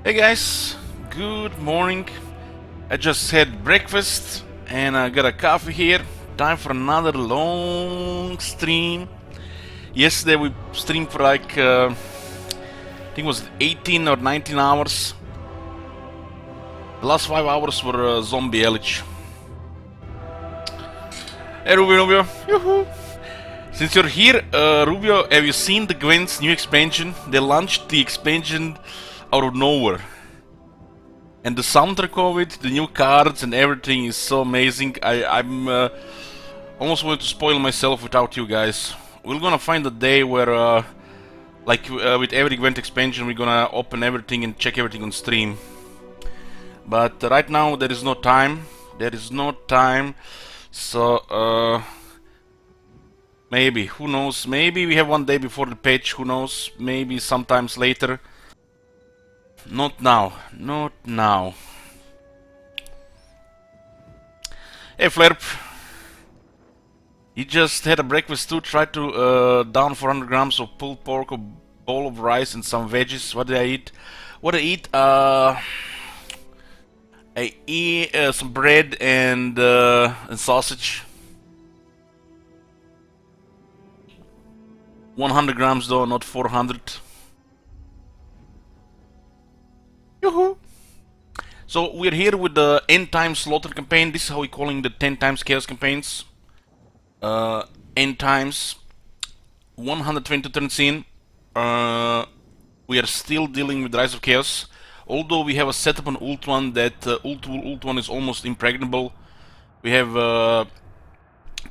Hey guys, good morning. I just had breakfast and I got a coffee here. Time for another long stream. Yesterday we streamed for like I think it was 18 or 19 hours. The last 5 hours were Zombie Elite. Hey Rubio. Yoo-hoo. Since you're here, Rubio, have you seen the Gwent's new expansion? They launched the expansion out of nowhere. And the soundtrack of it, the new cards and everything is so amazing. I'm almost going to spoil myself without you guys. We're gonna find a day where, with every Gwent expansion, we're gonna open everything and check everything on stream. But right now there is no time. There is no time. So maybe, who knows? Maybe we have one day before the patch. Who knows? Maybe sometimes later. Not now. Not now. Hey Flerp. He just had a breakfast too. Tried to down 400 grams of pulled pork, a bowl of rice, and some veggies. What did I eat? What did I eat? I eat some bread and sausage. 100 grams though, not 400. Yoo-hoo! So we're here with the End Times Lothern campaign. This is how we're calling the 10 times Chaos campaigns. End Times 120 turns in. We are still dealing with Rise of Chaos. Although we have a setup on Ult 1 that Ult 1 is almost impregnable. We have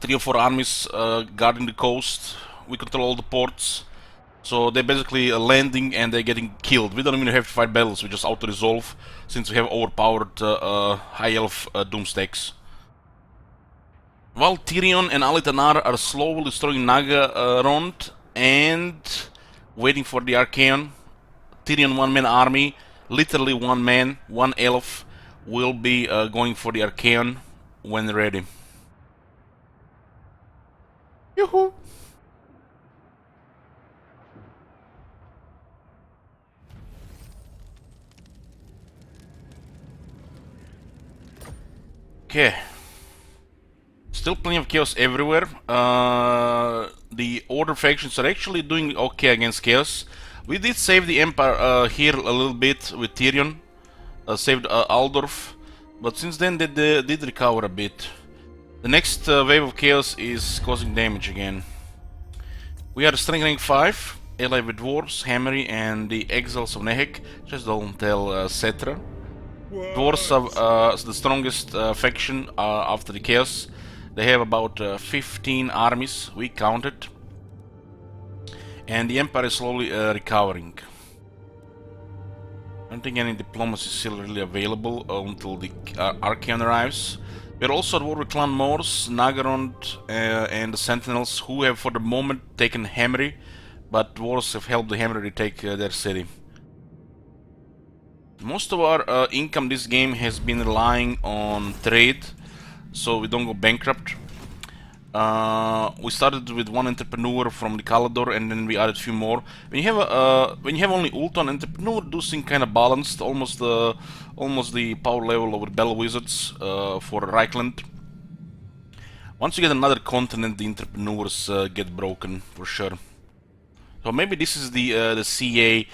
3 or 4 armies guarding the coast. We control all the ports. So they're basically landing and they're getting killed. We don't even have to fight battles, we just auto-resolve since we have overpowered high elf doomstacks. While Tyrion and Alitanar are slowly destroying Nagarond and waiting for the Archaeon, Tyrion one-man army, literally one man, one elf, will be going for the Archaeon when ready. Yoo-hoo! Okay. Still plenty of chaos everywhere. The Order factions are actually doing okay against chaos. We did save the Empire here a little bit with Tyrion. Saved Aldorf. But since then they did recover a bit. The next wave of chaos is causing damage again. We are strength rank 5, allied with Dwarves, Hammery, and the Exiles of Nehek. Just don't tell Cetra. Dwarves are the strongest faction after the chaos. They have about 15 armies, we counted. And the Empire is slowly recovering. I don't think any diplomacy is still really available until the Archaeon arrives. We're also at war with Clan Morse, Nagarond, and the Sentinels, who have for the moment taken Hammery, but Dwarves have helped the Hammery retake their city. Most of our income this game has been relying on trade, so we don't go bankrupt. We started with one entrepreneur from the Calador, and then we added a few more. When you have only ult on entrepreneur, those things kind of balanced, almost the power level of the Bell Wizards for Reichland. Once you get another continent, the entrepreneurs get broken for sure. So maybe this is the CA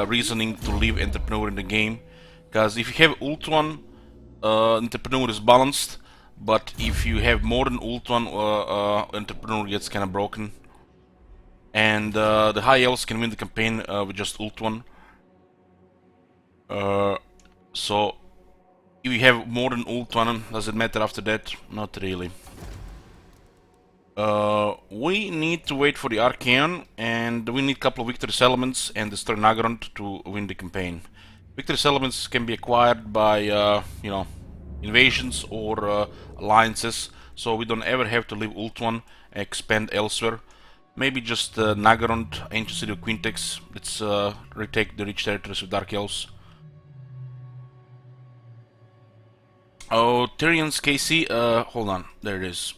reasoning to leave entrepreneur in the game, because if you have ult one, entrepreneur is balanced. But if you have more than ult one, entrepreneur gets kind of broken. And the high elves can win the campaign with just ult one. So if you have more than ult one, does it matter after that? Not really. We need to wait for the Archaeon, and we need a couple of Victory Settlements and destroy Nagarond to win the campaign. Victory Settlements can be acquired by, you know, invasions or alliances, so we don't ever have to leave ult 1 and expand elsewhere. Maybe just Nagarond, Ancient City of Quintex. Let's retake the rich territories with Dark Elves. Oh, Tyrion's KC, hold on, there it is.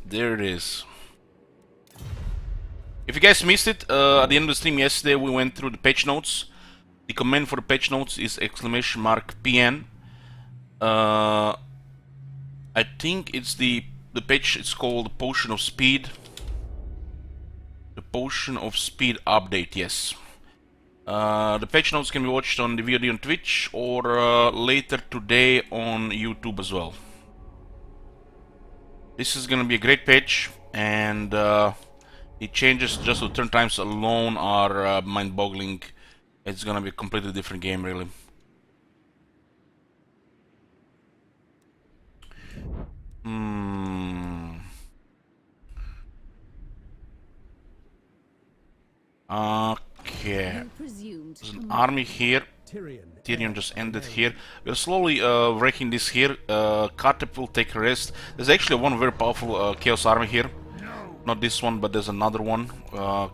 There it is. If you guys missed it, at the end of the stream yesterday we went through the patch notes. The command for the patch notes is !PN. I think it's the patch. It's called Potion of Speed. The Potion of Speed update. Yes. The patch notes can be watched on the VOD on Twitch or later today on YouTube as well. This is gonna be a great patch, and the changes just to turn times alone are mind-boggling. It's gonna be a completely different game, really. Okay. There's an army here. Tyrion just ended here. We're slowly wrecking this here. Kartep will take a rest. There's actually one very powerful Chaos army here. Not this one, but there's another one.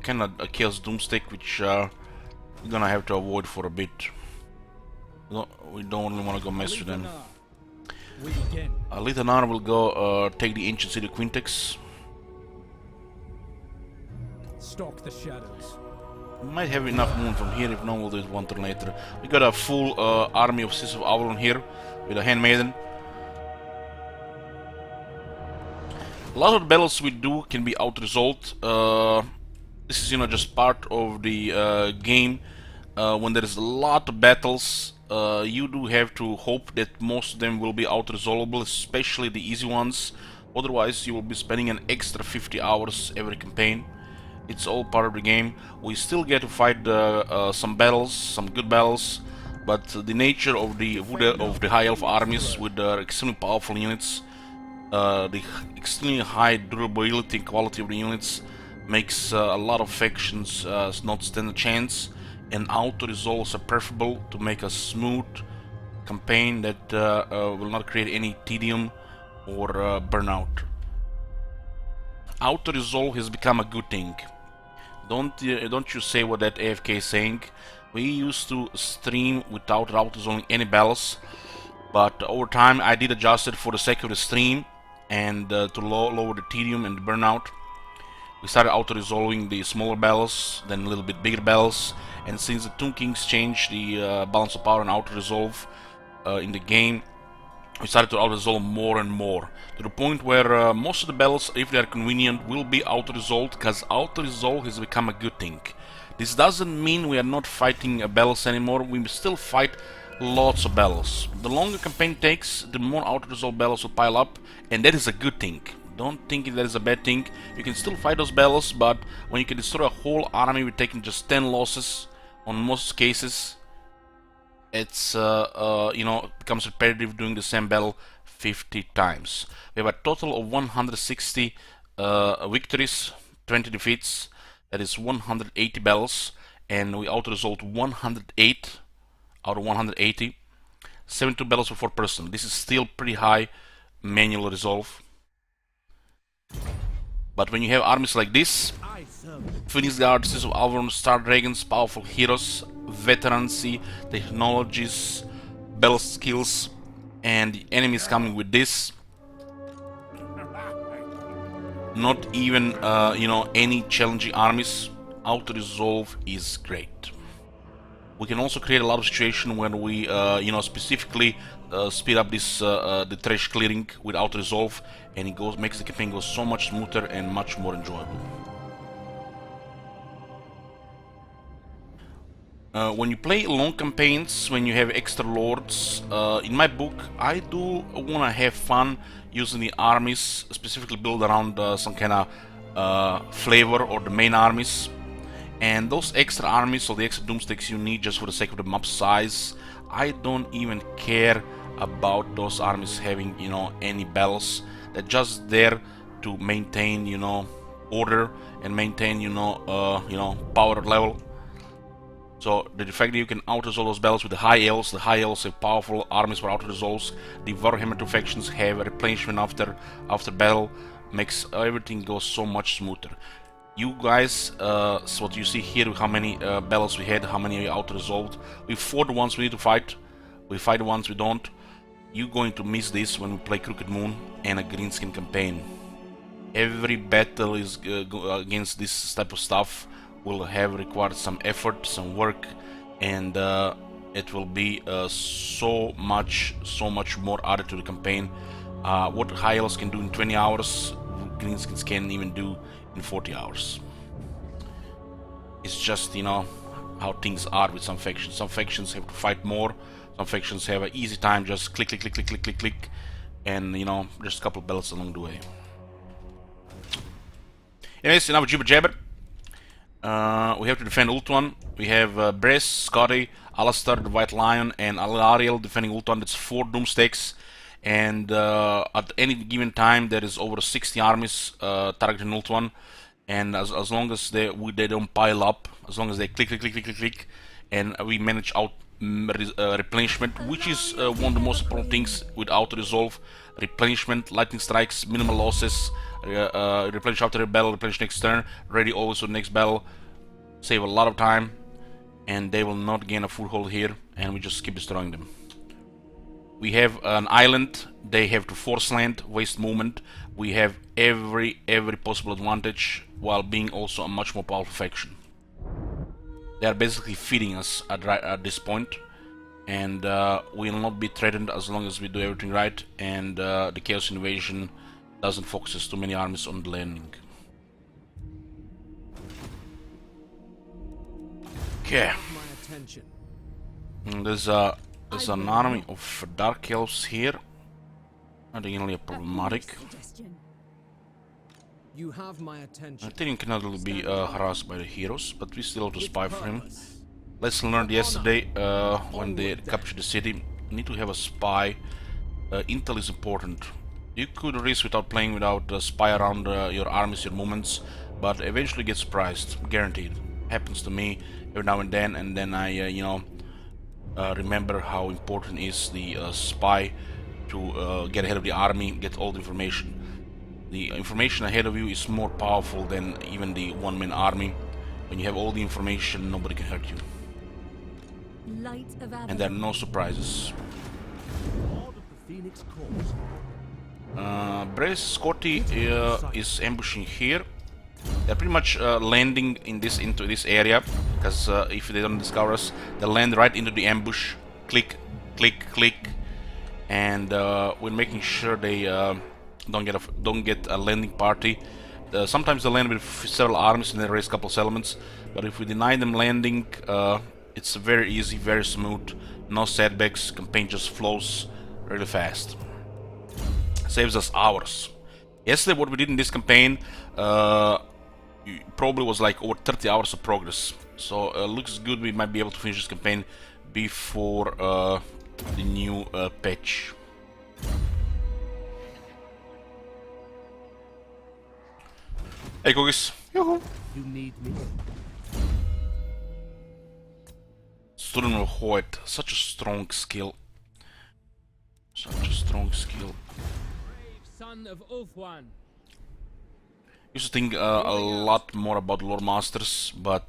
Kind of a Chaos Doomstick, which we're gonna have to avoid for a bit. We don't really want to go mess with them. Lothern will go take the ancient city of Quintex. Stalk the shadows. We might have enough moon from here. If not, we'll do it one turn later. We got a full army of Sisters of Avalon here with a Handmaiden. A lot of the battles we do can be out-resolved. This is, just part of the game. When there is a lot of battles, you do have to hope that most of them will be out-resolvable, especially the easy ones. Otherwise, you will be spending an extra 50 hours every campaign. It's all part of the game. We still get to fight some battles, some good battles, but the nature of the High Elf armies with their extremely powerful units, the extremely high durability and quality of the units makes a lot of factions not stand a chance, and auto-resolves are preferable to make a smooth campaign that will not create any tedium or burnout. Auto-resolve has become a good thing. Don't you say what that AFK is saying. We used to stream without auto-resolving any battles, but over time I did adjust it for the sake of the stream and to lower the tedium and the burnout. We started auto-resolving the smaller battles, then a little bit bigger battles, and since the Tomb Kings changed the balance of power and auto-resolve in the game, we started to auto-resolve more and more, to the point where most of the battles, if they are convenient, will be auto-resolved, because auto-resolve has become a good thing. This doesn't mean we are not fighting battles anymore. We still fight lots of battles. The longer campaign takes, the more auto-resolve battles will pile up, and that is a good thing. Don't think that is a bad thing. You can still fight those battles, but when you can destroy a whole army with taking just 10 losses on most cases, it's becomes repetitive doing the same battle 50 times. We have a total of 160 victories, 20 defeats. That is 180 battles, and we auto-resolved 108 out of 180. 72 battles for 4 person. This is still pretty high manual resolve. But when you have armies like this, Phoenix Guards, Sisters of Avalon, Star Dragons, powerful heroes, veterancy, technologies, battle skills, and the enemies coming with this, not even any challenging armies, auto-resolve is great. We can also create a lot of situation when we specifically speed up this the trash clearing with auto-resolve, and it makes the campaign go so much smoother and much more enjoyable. When you play long campaigns, when you have extra lords, in my book, I do want to have fun using the armies, specifically build around some kind of flavor or the main armies. And those extra armies or the extra doomsticks you need just for the sake of the map size, I don't even care about those armies having any battles. They're just there to maintain order and maintain power level. So the fact that you can auto-resolve those battles with the High Elves have powerful armies for auto-resolves. The Warhammer 2 factions have a replenishment after battle, makes everything go so much smoother. You guys, so what you see here, how many battles we had, how many we auto-resolved. We fought the ones we need to fight, we fight the ones we don't. You're going to miss this when we play Crooked Moon and a Greenskin campaign. Every battle is against this type of stuff will have required some effort, some work, and it will be so much more added to the campaign. What high elves can do in 20 hours, greenskins can't even do in 40 hours. It's just, you know, how things are with some factions. Some factions have to fight more, some factions have an easy time, just click, click, click, click, click, click, click, and, you know, just a couple of bells along the way. Anyways, enough jibber jabber. We have to defend Ultuan. We have Bress, Scotty, Alistair, the White Lion, and Alariel defending Ultuan. That's 4 Doomstakes. And at any given time, there is over 60 armies targeting Ultuan. And as long as they don't pile up, as long as they click, click, click, click, click, click, and we manage out replenishment, which is one of the most important things with auto resolve. Replenishment, lightning strikes, minimal losses, replenish after a battle, replenish next turn, ready always for the next battle, save a lot of time, and they will not gain a foothold here, and we just keep destroying them. We have an island, they have to force land, waste movement. We have every possible advantage while being also a much more powerful faction. They are basically feeding us at this point, and we will not be threatened as long as we do everything right, and the Chaos Invasion doesn't focus too many armies on the landing. Okay. There's an army of Dark Elves here. Not really problematic. You have my attention. I think cannot really be harassed by the heroes, but we still have to spy for him. Lesson learned yesterday when they captured the city. You need to have a spy. Intel is important. You could risk without playing without spy around your armies, your movements, but eventually get surprised, guaranteed. Happens to me every now and then I, you know, remember how important is the spy to get ahead of the army, get all the information. The information ahead of you is more powerful than even the one-man army. When you have all the information, nobody can hurt you. And there are no surprises. Brace Scotty is ambushing here. They're pretty much landing into this area, because if they don't discover us, they land right into the ambush. Click, click, click, and we're making sure they don't get a landing party. Sometimes they land with several armies and they raise a couple of settlements, but if we deny them landing, it's very easy, very smooth, no setbacks. Campaign just flows really fast. Saves us hours. Yesterday, what we did in this campaign probably was like over 30 hours of progress. So looks good. We might be able to finish this campaign before the new patch. Hey cookies. Yoo-hoo. You need me. Student of Hoyt, such a strong skill. Such a strong skill. Brave son of Ulthuan. Used to think a lot more about lore masters, but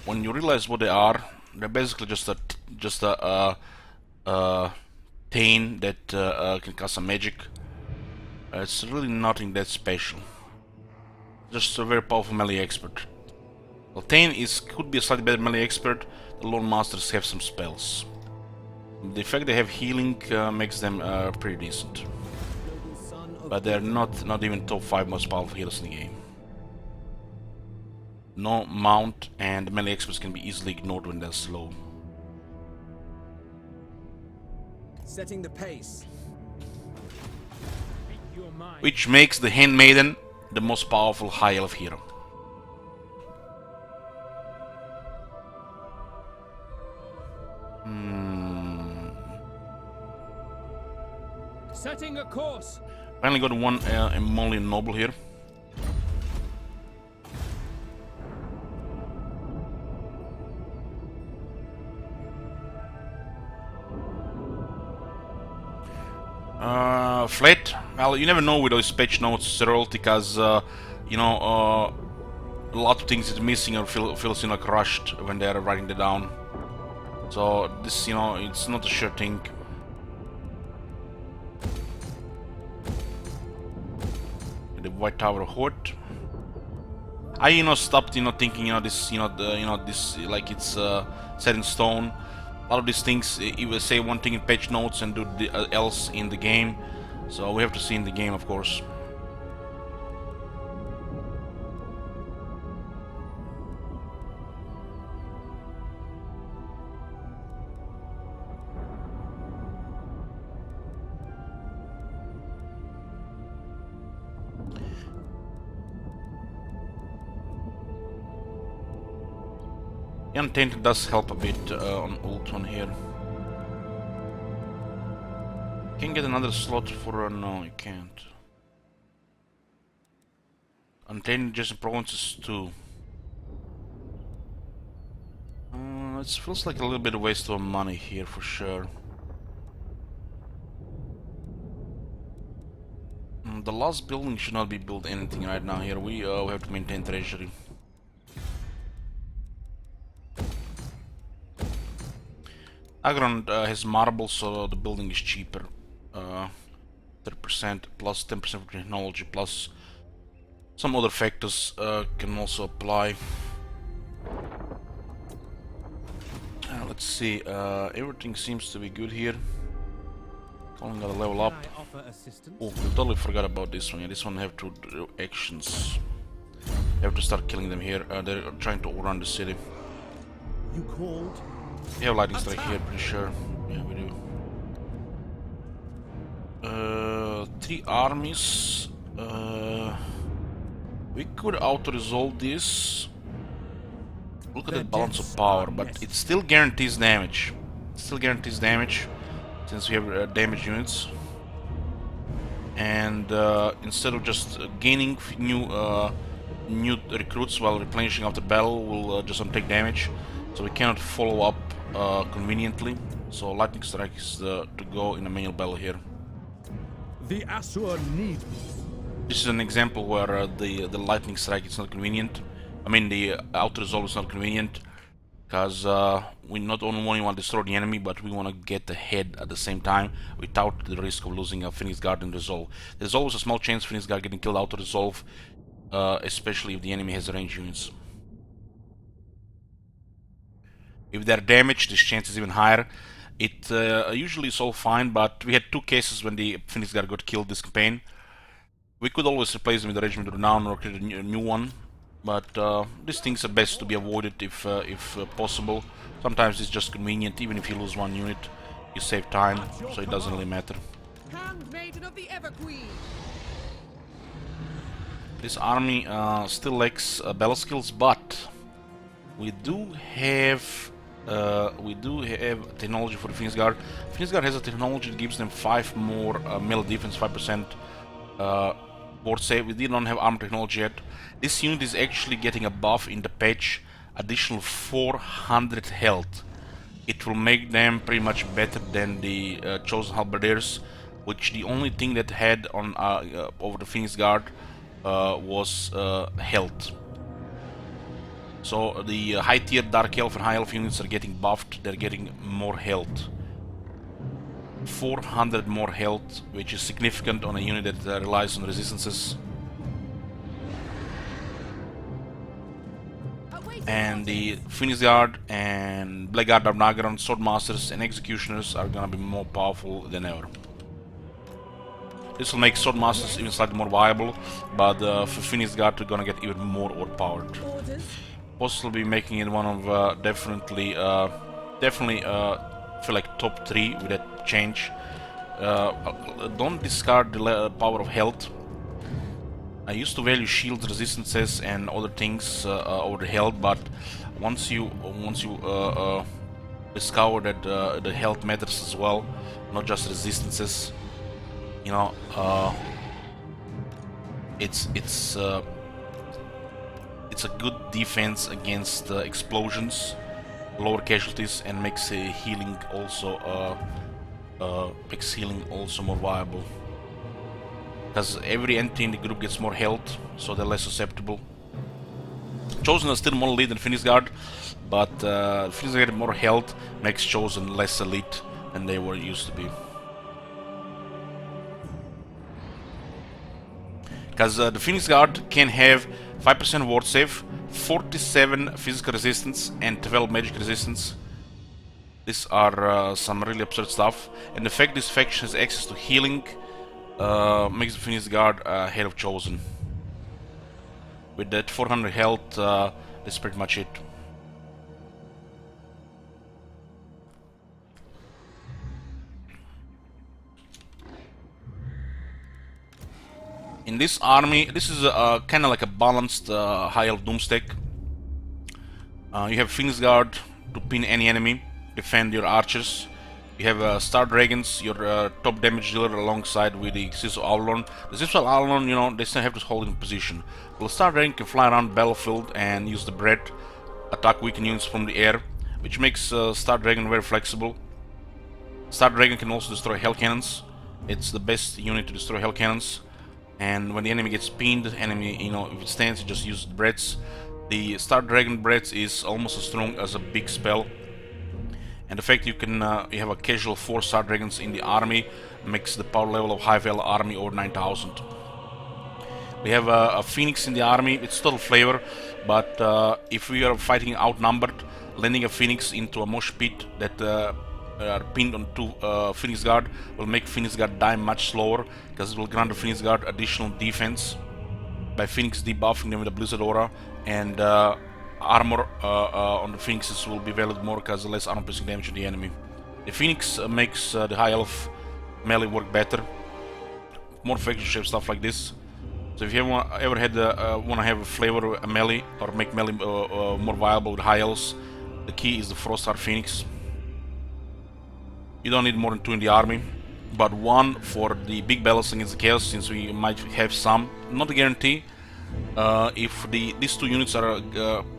when you realize what they are, they're basically just a Thane that can cast some magic. It's really nothing that special. Just a very powerful melee expert. Well, Thane could be a slightly better melee expert. The lore masters have some spells. The fact they have healing makes them pretty decent. But they're not even top 5 most powerful healers in the game. No mount, and melee experts can be easily ignored when they're slow. Setting the pace. Which makes the Handmaiden the most powerful high elf hero. Setting a course. Finally got one Emolian noble here. Flat. Well, you never know with those patch notes, royalty, because you know, a lot of things is missing or feels, you know, crushed when they're writing it down. So this, you know, it's not a sure thing. The White Tower Horde. I stopped thinking this this like it's set in stone. A lot of these things you will say one thing in patch notes and do else in the game, so we have to see in the game, of course. The Untainted does help a bit on Ultron here. Can get another slot for no, you can't. Untainted just provinces too. It feels like a little bit of waste of money here for sure. The last building should not be built anything right now here. We have to maintain treasury. Agron has marble, so the building is cheaper. 30% plus 10% for technology plus some other factors can also apply. Let's see. Everything seems to be good here. Calling got a level up. Oh, we totally forgot about this one. Yeah, this one have to do actions. We have to start killing them here. They're trying to overrun the city. You called? We have lightning strike here, pretty sure. Yeah, we do. 3 armies. We could auto-resolve this. Look at the balance of power, but it still guarantees damage. It still guarantees damage since we have damage units. And instead of just gaining new recruits while replenishing after battle, we'll just take damage. So we cannot follow up conveniently. So lightning strike is to go in a manual battle here. The Asur need me. This is an example where the lightning strike is not convenient. I mean the auto resolve is not convenient because we not only want to destroy the enemy, but we want to get ahead at the same time without the risk of losing a Phoenix Guard and resolve. There's always a small chance Phoenix Guard getting killed auto resolve, especially if the enemy has range units. If they're damaged, this chance is even higher. It usually is all fine, but we had 2 cases when the Phoenix Guard got killed this campaign. We could always replace them with a Regiment of Renown or create a new one, but these things are best to be avoided if possible. Sometimes it's just convenient, even if you lose 1 unit, you save time, so it doesn't really matter. Handmaiden of the Everqueen. This army still lacks battle skills, but we do have technology for the Phoenix Guard. Phoenix Guard has a technology that gives them 5 more melee defense, 5% board save. We did not have armor technology yet. This unit is actually getting a buff in the patch, additional 400 health. It will make them pretty much better than the Chosen Halberdiers, which the only thing that had on over the Phoenix Guard was health. So the high tier Dark Elf and High Elf units are getting buffed, they're getting more health. 400 more health, which is significant on a unit that relies on resistances. And the Phoenix Guard and Blackguard of Nagaron, Swordmasters and Executioners are gonna be more powerful than ever. This will make Swordmasters even slightly more viable, but for Phoenix Guard we're gonna get even more overpowered. Possibly making it one of definitely feel like top 3 with that change. Don't discard the power of health. I used to value shields, resistances, and other things over the health, but once you discover that the health matters as well, not just resistances, you know, it's a good defense against explosions, lower casualties, and makes healing also more viable. Because every entry in the group gets more health, so they're less susceptible. Chosen is still more elite than Phoenix Guard, but Phoenix Guard more health makes Chosen less elite than they were used to be. because the Phoenix Guard can have 5% ward save, 47 physical resistance, and 12 magic resistance. These are some really absurd stuff, and the fact this faction has access to healing makes the Phoenix Guard head of chosen. With that 400 health, that's pretty much it. In this army, this is kind of like a balanced high elf doomstack. You have Phoenix Guard to pin any enemy, defend your archers. You have Star Dragons, your top damage dealer, alongside with the Siso Avalon. The Siso Avalon, you know, they still have to hold in position. Well, Star Dragon can fly around the battlefield and use the breath, attack weakened units from the air, which makes Star Dragon very flexible. Star Dragon can also destroy Hell Cannons. It's the best unit to destroy Hell Cannons. And when the enemy gets pinned, enemy, you know, if it stands, you just use breaths. The Star Dragon breath is almost as strong as a big spell. And the fact you can you have a casual 4 Star Dragons in the army makes the power level of High Veil army over 9,000. We have a Phoenix in the army. It's total flavor, but if we are fighting outnumbered, landing a Phoenix into a mosh pit that are pinned on 2 Phoenix Guard will make Phoenix Guard die much slower, because it will grant the Phoenix Guard additional defense by Phoenix debuffing them with a Blizzard Aura, and armor on the Phoenixes will be valued more because less armor piercing damage to the enemy. The Phoenix makes the High Elf melee work better, more faction shape stuff like this. So if you ever had want to have a flavor a melee or make melee more viable with High Elves, the key is the Frostheart Phoenix. You don't need more than 2 in the army, but 1 for the big battles against the Chaos, since we might have some, not a guarantee. If these 2 units are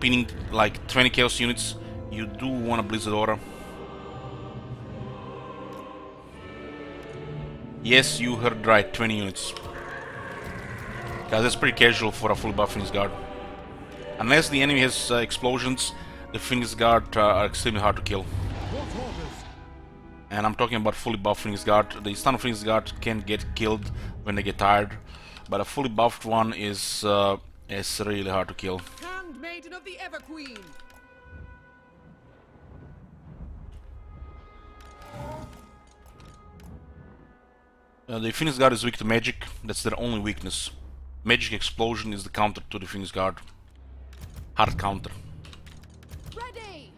pinning like 20 Chaos units, you do want a Blizzard Aura. Yes, you heard right, 20 units. Because that's pretty casual for a fully buff Phoenix Guard. Unless the enemy has explosions, the Phoenix Guard are extremely hard to kill. And I'm talking about fully buffed Phoenix Guard. The stun Phoenix Guard can get killed when they get tired, but a fully buffed one is really hard to kill. Handmaiden of the Ever Queen. The Phoenix Guard is weak to magic. That's their only weakness. Magic explosion is the counter to the Phoenix Guard. Hard counter. Ready.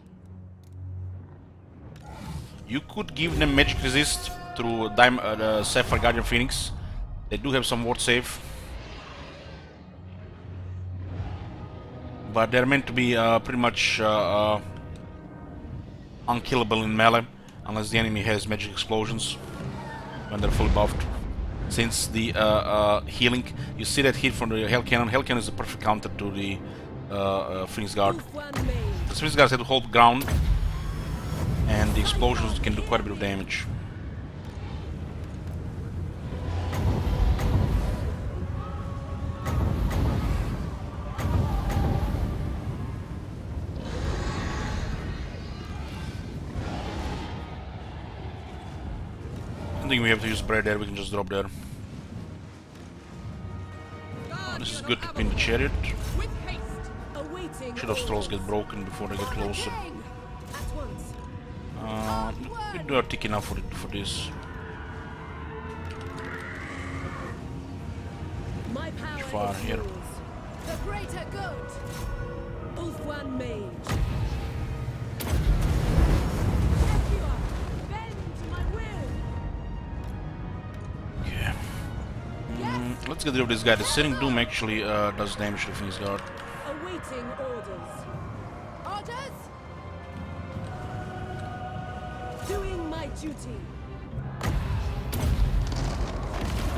You could give them magic resist through Sapphire Guardian Phoenix. They do have some ward save, but they're meant to be pretty much unkillable in melee unless the enemy has magic explosions when they're fully buffed. Since the healing, you see that hit from the Hell Cannon. Hell Cannon is the perfect counter to the Phoenix Guard. The Phoenix Guards have to hold ground, and the explosions can do quite a bit of damage. I think we have to use bread there, we can just drop there. Oh, this is good to pin the chariot. With haste. Awaiting Shadow Strolls get broken before they get closer. At once. We do are thick enough for this. My power Far is here. yours. The greater good. Ulfwan Mage. Epior, bend to my will. Okay. Yes. Let's get rid of this guy. The Searing Doom actually does damage to the Phoenix Guard. Awaiting orders. Orders. Doing my duty.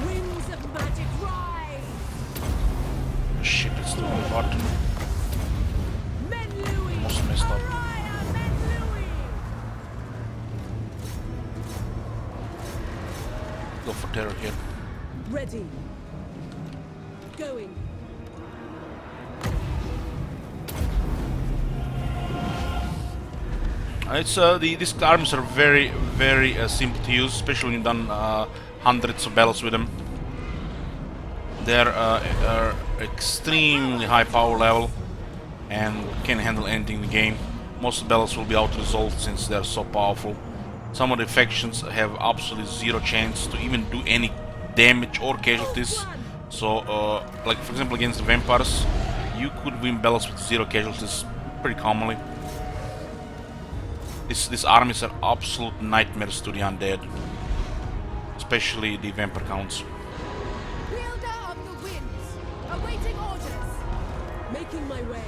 Winds of magic rise. Shit, it's the wrong button. Men Louis. Almost messed up. Araya Men Louis. Go for terror here. Ready. Going. It's these arms are very simple to use, especially when you've done hundreds of battles with them. They're are extremely high power level and can handle anything in the game. Most battles will be out-resolved since they're so powerful. Some of the factions have absolutely zero chance to even do any damage or casualties. So, like for example against the vampires, you could win battles with zero casualties pretty commonly. These armies are absolute nightmares to the undead, especially the vampire counts. Wielder of the winds, awaiting orders. Making my way.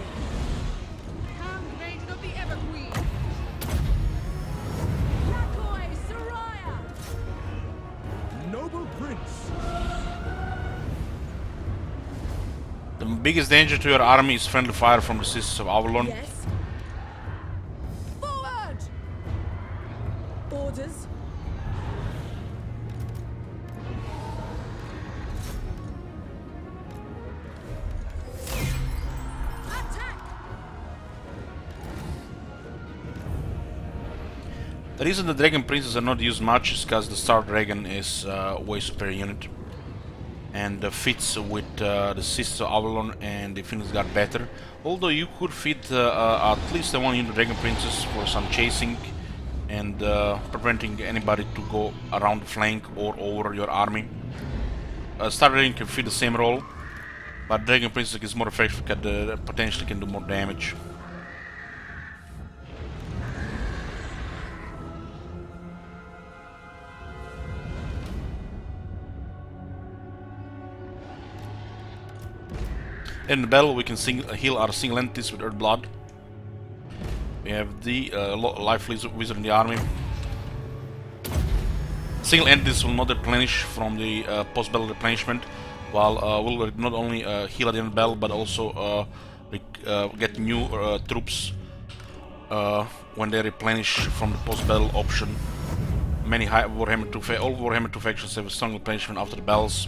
Handmaiden of the Evergreen. Lakoi Soraya. Noble Prince. The biggest danger to your army is friendly fire from the Sisters of Avalon. Yes. Forward. Orders. Attack. The reason the Dragon Princes are not used much is because the Star Dragon is a way superior unit and fits with the Sisters of Avalon and the Phoenix Guard better. Although you could fit at least one unit Dragon Princess for some chasing and preventing anybody to go around the flank or over your army. Star Dragon can fit the same role, but Dragon Princess is more effective because potentially can do more damage. In the battle, we can heal our single entities with Earth Blood. We have the Life Wizard in the army. Single entities will not replenish from the post-battle replenishment, while will not only heal at the end of the battle, but also get new troops when they replenish from the post-battle option. Many all Warhammer 2 factions have a strong replenishment after the battles.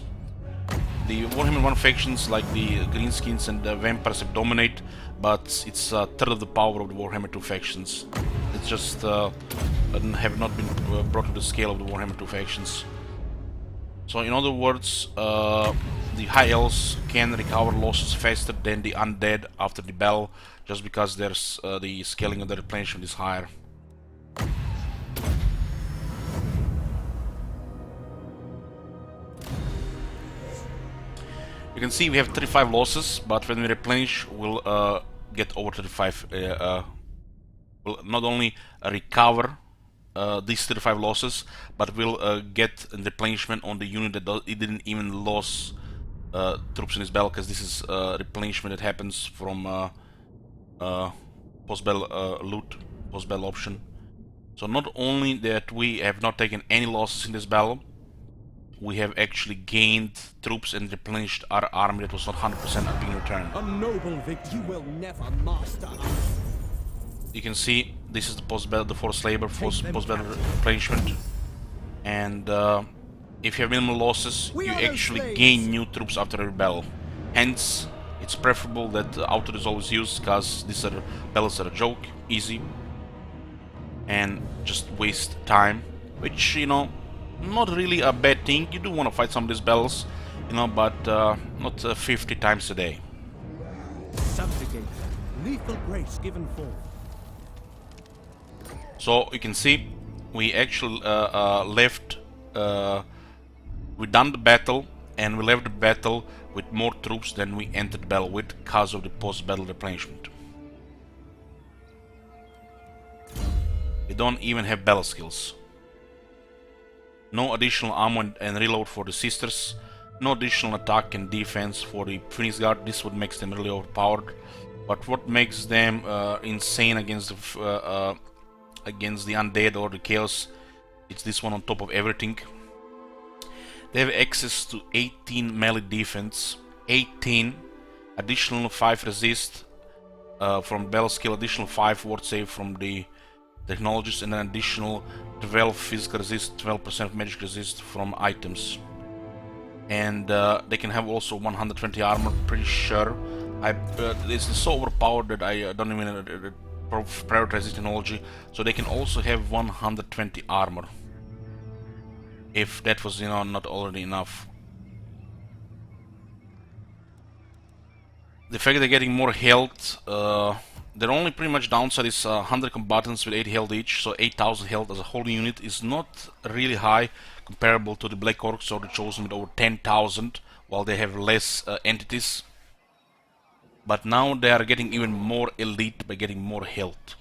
The Warhammer 1 factions like the Greenskins and the Vampires have dominate, but it's a third of the power of the Warhammer 2 factions. It's just have not been brought to the scale of the Warhammer 2 factions. So in other words, the High Elves can recover losses faster than the Undead after the battle, just because there's the scaling of the replenishment is higher. You can see we have 35 losses, but when we replenish, we'll get over 35. We'll not only recover these 35 losses, but we'll get a replenishment on the unit that it didn't even lose troops in this battle, because this is replenishment that happens from post-battle loot, post-battle option. So not only that we have not taken any losses in this battle, we have actually gained troops and replenished our army that was not 100% being returned. A noble victory. You will never master us. You can see this is the post-battle, the forced labor, post-battle replenishment, and if you have minimal losses, you actually gain new troops after every battle. Hence, it's preferable that auto-resolve is used, because these battles are a joke, easy, and just waste time, which, you know, not really a bad thing. You do want to fight some of these battles, you know, but not 50 times a day. Subjugate. Lethal grace given forth. So you can see we actually left. We done the battle, and we left the battle with more troops than we entered the battle with, because of the post-battle replenishment. We don't even have battle skills. No additional ammo and reload for the Sisters. No additional attack and defense for the Phoenix Guard. This would make them really overpowered. But what makes them insane against the Undead or the Chaos, it's this one on top of everything. They have access to 18 melee defense, 18 additional 5 resist from battle skill, additional 5 ward save from the technologies, and an additional 12 physical resist, 12% magic resist from items. And they can have also 120 armor, pretty sure. This is so overpowered that I don't even prioritize this technology. So they can also have 120 armor, if that was, you know, not already enough. The fact they're getting more health, their only pretty much downside is 100 combatants with 8 health each, so 8,000 health as a whole unit is not really high comparable to the Black Orcs or the Chosen with over 10,000, while they have less entities. But now they are getting even more elite by getting more health.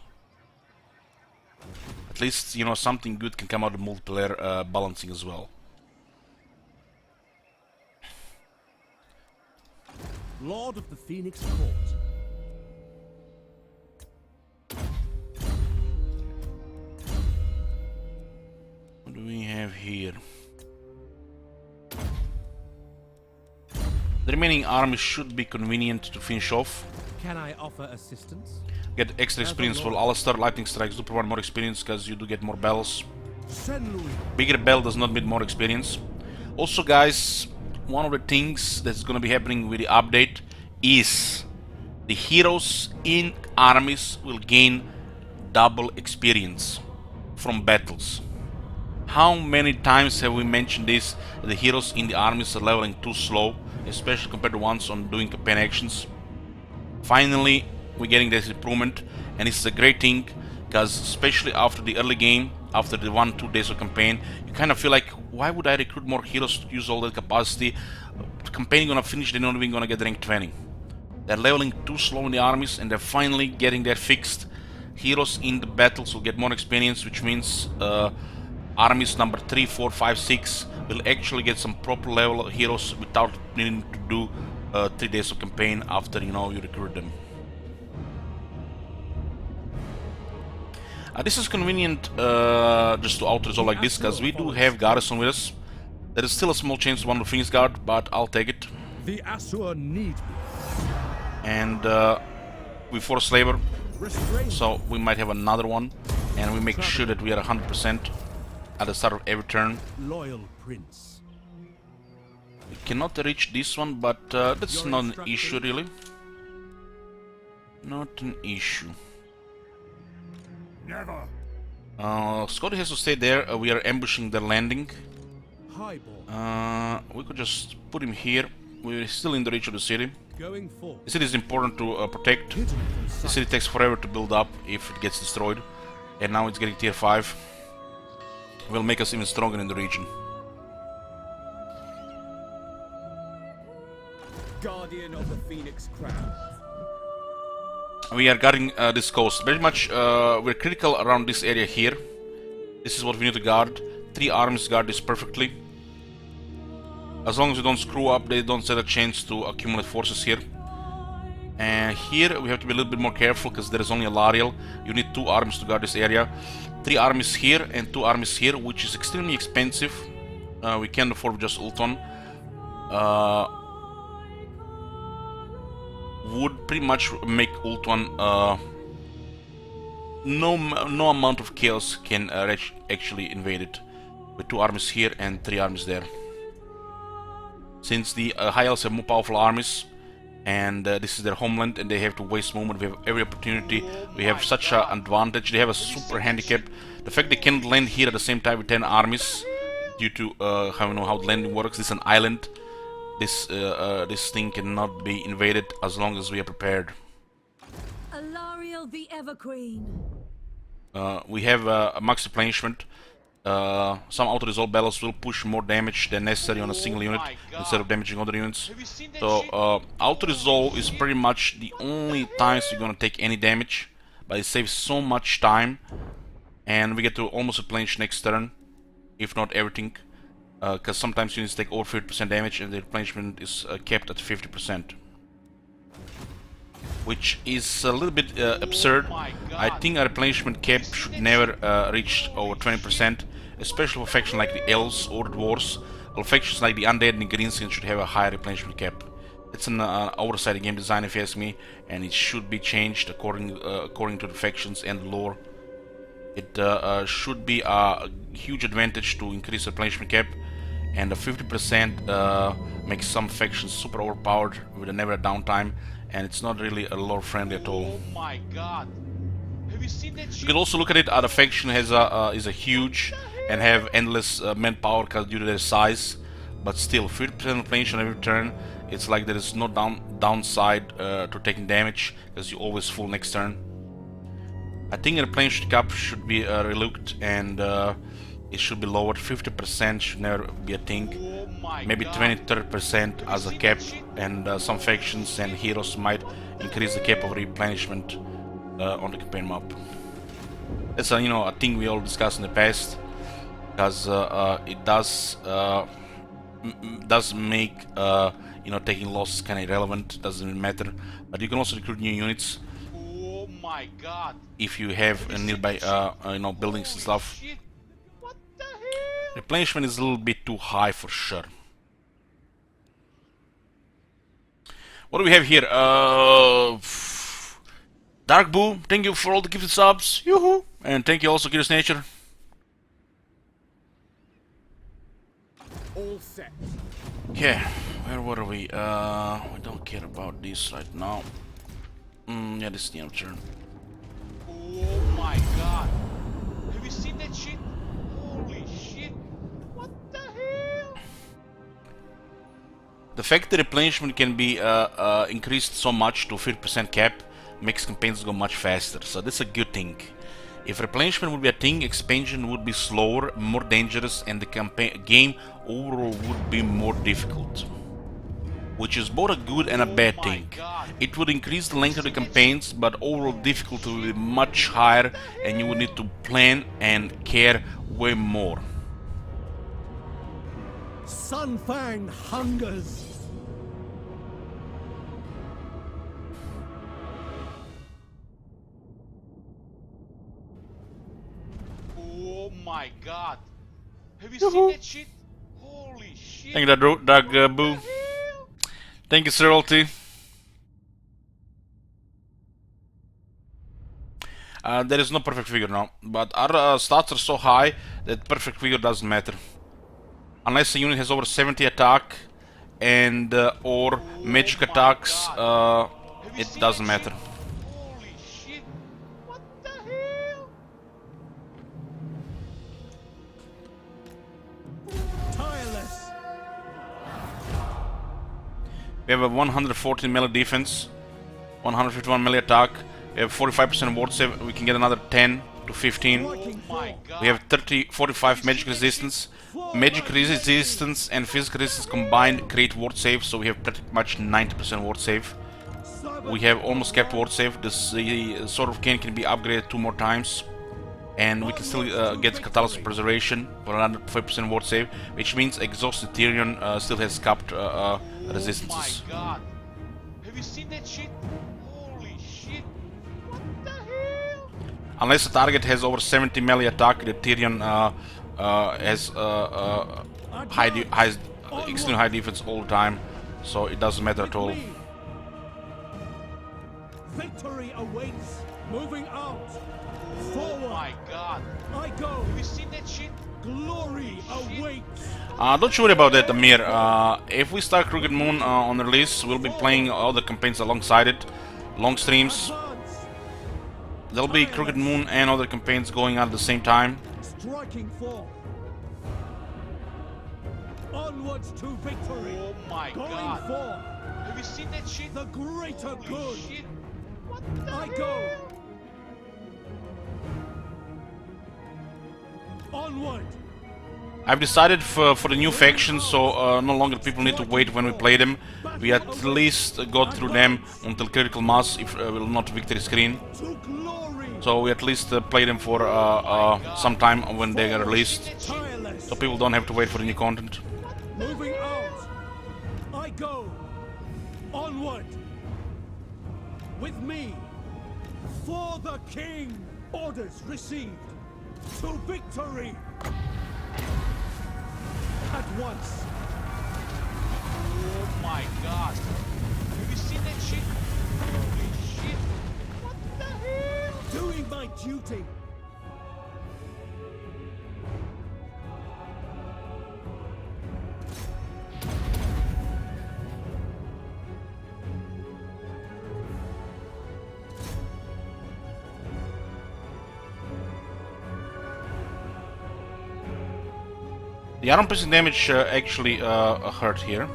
At least, you know, something good can come out of multiplayer balancing as well. Lord of the Phoenix Court. What do we have here? The remaining army should be convenient to finish off. Can I offer assistance? Get extra experience for Alistair. Lightning strikes do provide more experience because you do get more bells. Bigger bell does not mean more experience. Also, guys, one of the things that's gonna be happening with the update is the heroes in armies will gain double experience from battles. How many times have we mentioned this? The heroes in the armies are leveling too slow, especially compared to ones on doing campaign actions. Finally, we're getting this improvement, and it's a great thing because especially after the early game, after the 1-2 days of campaign, you kind of feel like, why would I recruit more heroes to use all that capacity? The campaign gonna finish, they're not even gonna get rank 20. They're leveling too slow in the armies, and they're finally getting that fixed. Heroes in the battles will get more experience, which means armies number 3, 4, 5, 6 will actually get some proper level heroes without needing to do 3 days of campaign after, you know, you recruit them. This is convenient just to auto-resolve like this, because we do have Garrison with us. There is still a small chance to one of the Phoenix Guard, but I'll take it. The Asur need me. And we force labor, so we might have another one, and we make sure that we are 100% at the start of every turn. Loyal Prince. We cannot reach this one, but that's not an issue really. Not an issue. Never. Scotty has to stay there. We are ambushing their landing. Highball. We could just put him here. We're still in the reach of the city. Going forth. The city is important to protect. The city takes forever to build up if it gets destroyed. And now it's getting tier 5. Will make us even stronger in the region. Guardian of the Phoenix Crown. We are guarding this coast. Very much we're critical around this area here. This is what we need to guard. 3 armies guard this perfectly. As long as we don't screw up, they don't stand a chance to accumulate forces here. And here we have to be a little bit more careful because there is only a Lariel. You need 2 armies to guard this area. 3 armies here and 2 armies here, which is extremely expensive. We can't afford just Ulton. Would pretty much make Ultron no amount of chaos can actually invade it with 2 armies here and 3 armies there. Since the High Elves have more powerful armies and this is their homeland and they have to waste moment, we have every opportunity. We have such an advantage. They have a super handicap. The fact they can't land here at the same time with 10 armies due to how you know how the landing works. This is an island. This thing cannot be invaded as long as we are prepared. Alariel the Everqueen. We have a max replenishment. Some auto-resolve battles will push more damage than necessary on a single unit instead of damaging other units. So auto-resolve is pretty much the only times you're gonna take any damage, but it saves so much time, and we get to almost replenish next turn, if not everything. Because sometimes units take over 50% damage and the replenishment is kept at 50%. Which is a little bit absurd. I think a replenishment cap should never reach over 20%, especially for factions like the Elves or the Dwarves. Or factions like the Undead and the Greenskins should have a higher replenishment cap. It's an oversight in game design if you ask me, and it should be changed according to the factions and the lore. It should be a huge advantage to increase replenishment cap, and the 50% makes some factions super overpowered with a never downtime, and it's not really a lore friendly at all. Oh my god! Have you seen that shit? You can also look at it. Other faction has is a huge and have endless manpower because due to their size, but still 50% replenishment every turn. It's like there is no downside to taking damage because you always full next turn. I think the replenishment cap should be relooked, and it should be lowered. 50% should never be a thing. Oh my Maybe god. 20-30% as a seen cap, that shit? and some factions and heroes might increase the cap of replenishment on the campaign map. That's a, a thing we all discussed in the past, because it does make taking losses kind of irrelevant. Doesn't matter. But you can also recruit new units Oh my god. if you have nearby buildings and stuff. Shit. What the hell? Replenishment is a little bit too high for sure. What do we have here? Dark Boo, thank you for all the gifted subs. Yoo-hoo! And thank you also, Curious Nature. All set. Okay, where were we? We don't care about this right now. Yeah, this is the end of turn. Oh my god. Have you seen that shit? Holy shit. What the hell? The fact that replenishment can be increased so much to 50% cap makes campaigns go much faster, so that's a good thing. If replenishment would be a thing, expansion would be slower, more dangerous, and the game overall would be more difficult. Which is both a good and a bad thing. It would increase the length of the campaigns, but overall difficulty would be much higher, and you would need to plan and care way more. Sunfang hungers. Oh my god. Have you seen that shit? Holy shit. Thank you, Doug Boo. Thank you, Siralty. There is no perfect figure now, but our stats are so high that perfect figure doesn't matter. Unless the unit has over 70 attack and or magic attacks, it doesn't matter. Holy shit. What the hell? Tireless. We have a 114 melee defense, 151 melee attack. We have 45% ward save. We can get another 10 to 15. Oh my god. We have 45 magic resistance. Magic resistance and physical resistance combined create ward save, so we have pretty much 90% ward save. We have almost capped ward save. This Sword of Cain can be upgraded 2 more times, and we can still get Catalyst of Preservation for another 5% ward save, which means Exhausted Tyrion still has capped resistances. Oh my god. Have you seen that shit? Holy shit. What the hell? Unless the target has over 70 melee attack, the Tyrion has extremely high defense all the time, so it doesn't matter at all. Victory awaits. Moving out. Oh Forward. my god. I go. Have you seen that shit? Glory awaits. Don't you worry about that, Amir. If we start Crooked Moon on release, we'll be playing other campaigns alongside it. Long streams. Advance. There'll be Crooked Moon and other campaigns going on at the same time. Striking forth. Onwards to victory. Oh my Going god. forth. Have you seen that shit? The greater Holy good. shit. What the I hell? go. Onward. I've decided for the new factions, so no longer people need to wait when we play them. We at least got through them until critical mass, if will not victory screen. To glory. So we at least play them for some time when they are released, Tireless. so people don't have to wait for the new content. Moving out. I go. Onward. With me. For the king. Orders received. To victory. At once. Oh my god. Have you seen that shit? Holy shit. What the hell? Doing my duty. The armor piercing damage actually hurt here.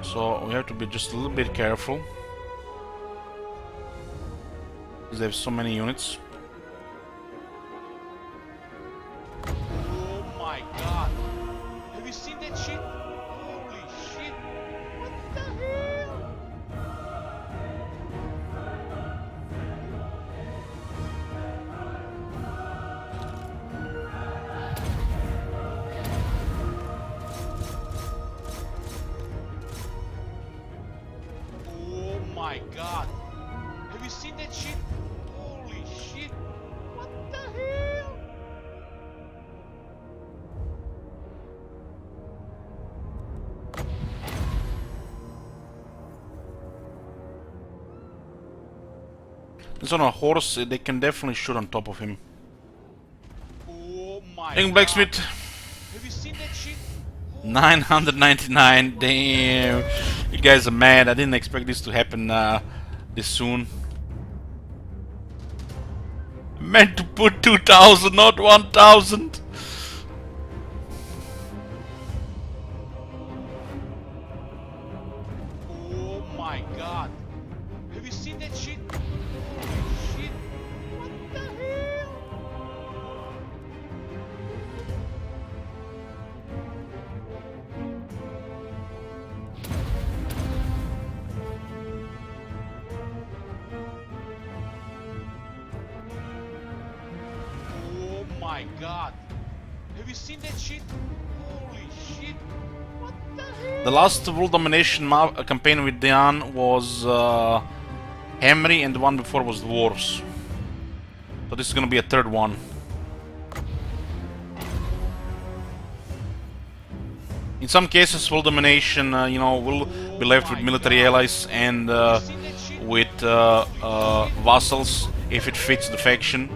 So we have to be just a little bit careful. Because they have so many units. Oh my god. Have you seen that shit? Holy shit. What the hell? Oh my god. Have you seen that shit? Holy shit. What the hell? It's on a horse, they can definitely shoot on top of him. Oh my Young god. Blacksmith, Have you seen that shit? 999, damn. You guys are mad, I didn't expect this to happen this soon. I meant to put 2000, not 1000. Oh my god. Have you seen that shit? Holy shit. What the hell? Oh my god. Have you seen that shit? Holy shit. What the hell? The last world domination campaign with Dian was Henry, and the one before was Dwarves. So this is gonna be a third one. In some cases, world domination, you know, will be left with military allies and with vassals if it fits the faction.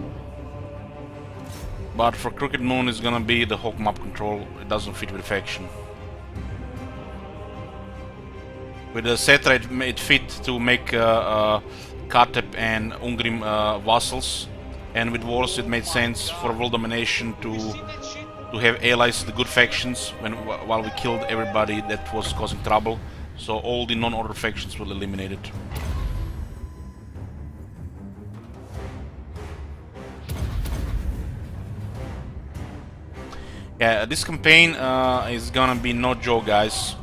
But for Crooked Moon, it's gonna be the Hawk map control. It doesn't fit with the faction. With the Cetra, it fit to make Katep and Ungrim vassals, and with Wars, it made sense for world domination to have allies, the good factions, while we killed everybody that was causing trouble. So all the non-order factions were eliminated. Yeah, this campaign is gonna be no joke, guys.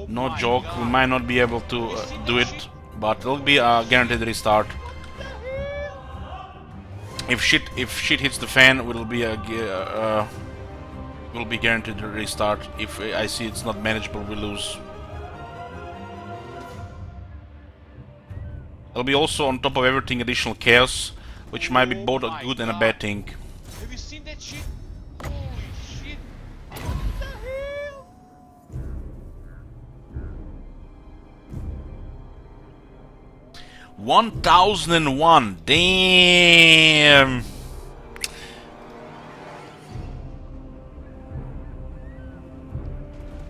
No joke. We might not be able to do it, but it'll be a guaranteed restart. If shit hits the fan, will be guaranteed to restart. If I see it's not manageable, we lose. There'll be also on top of everything additional chaos, which might be both a good and a bad thing. Have you seen that shit? Holy shit. What the hell? 1001. Damn.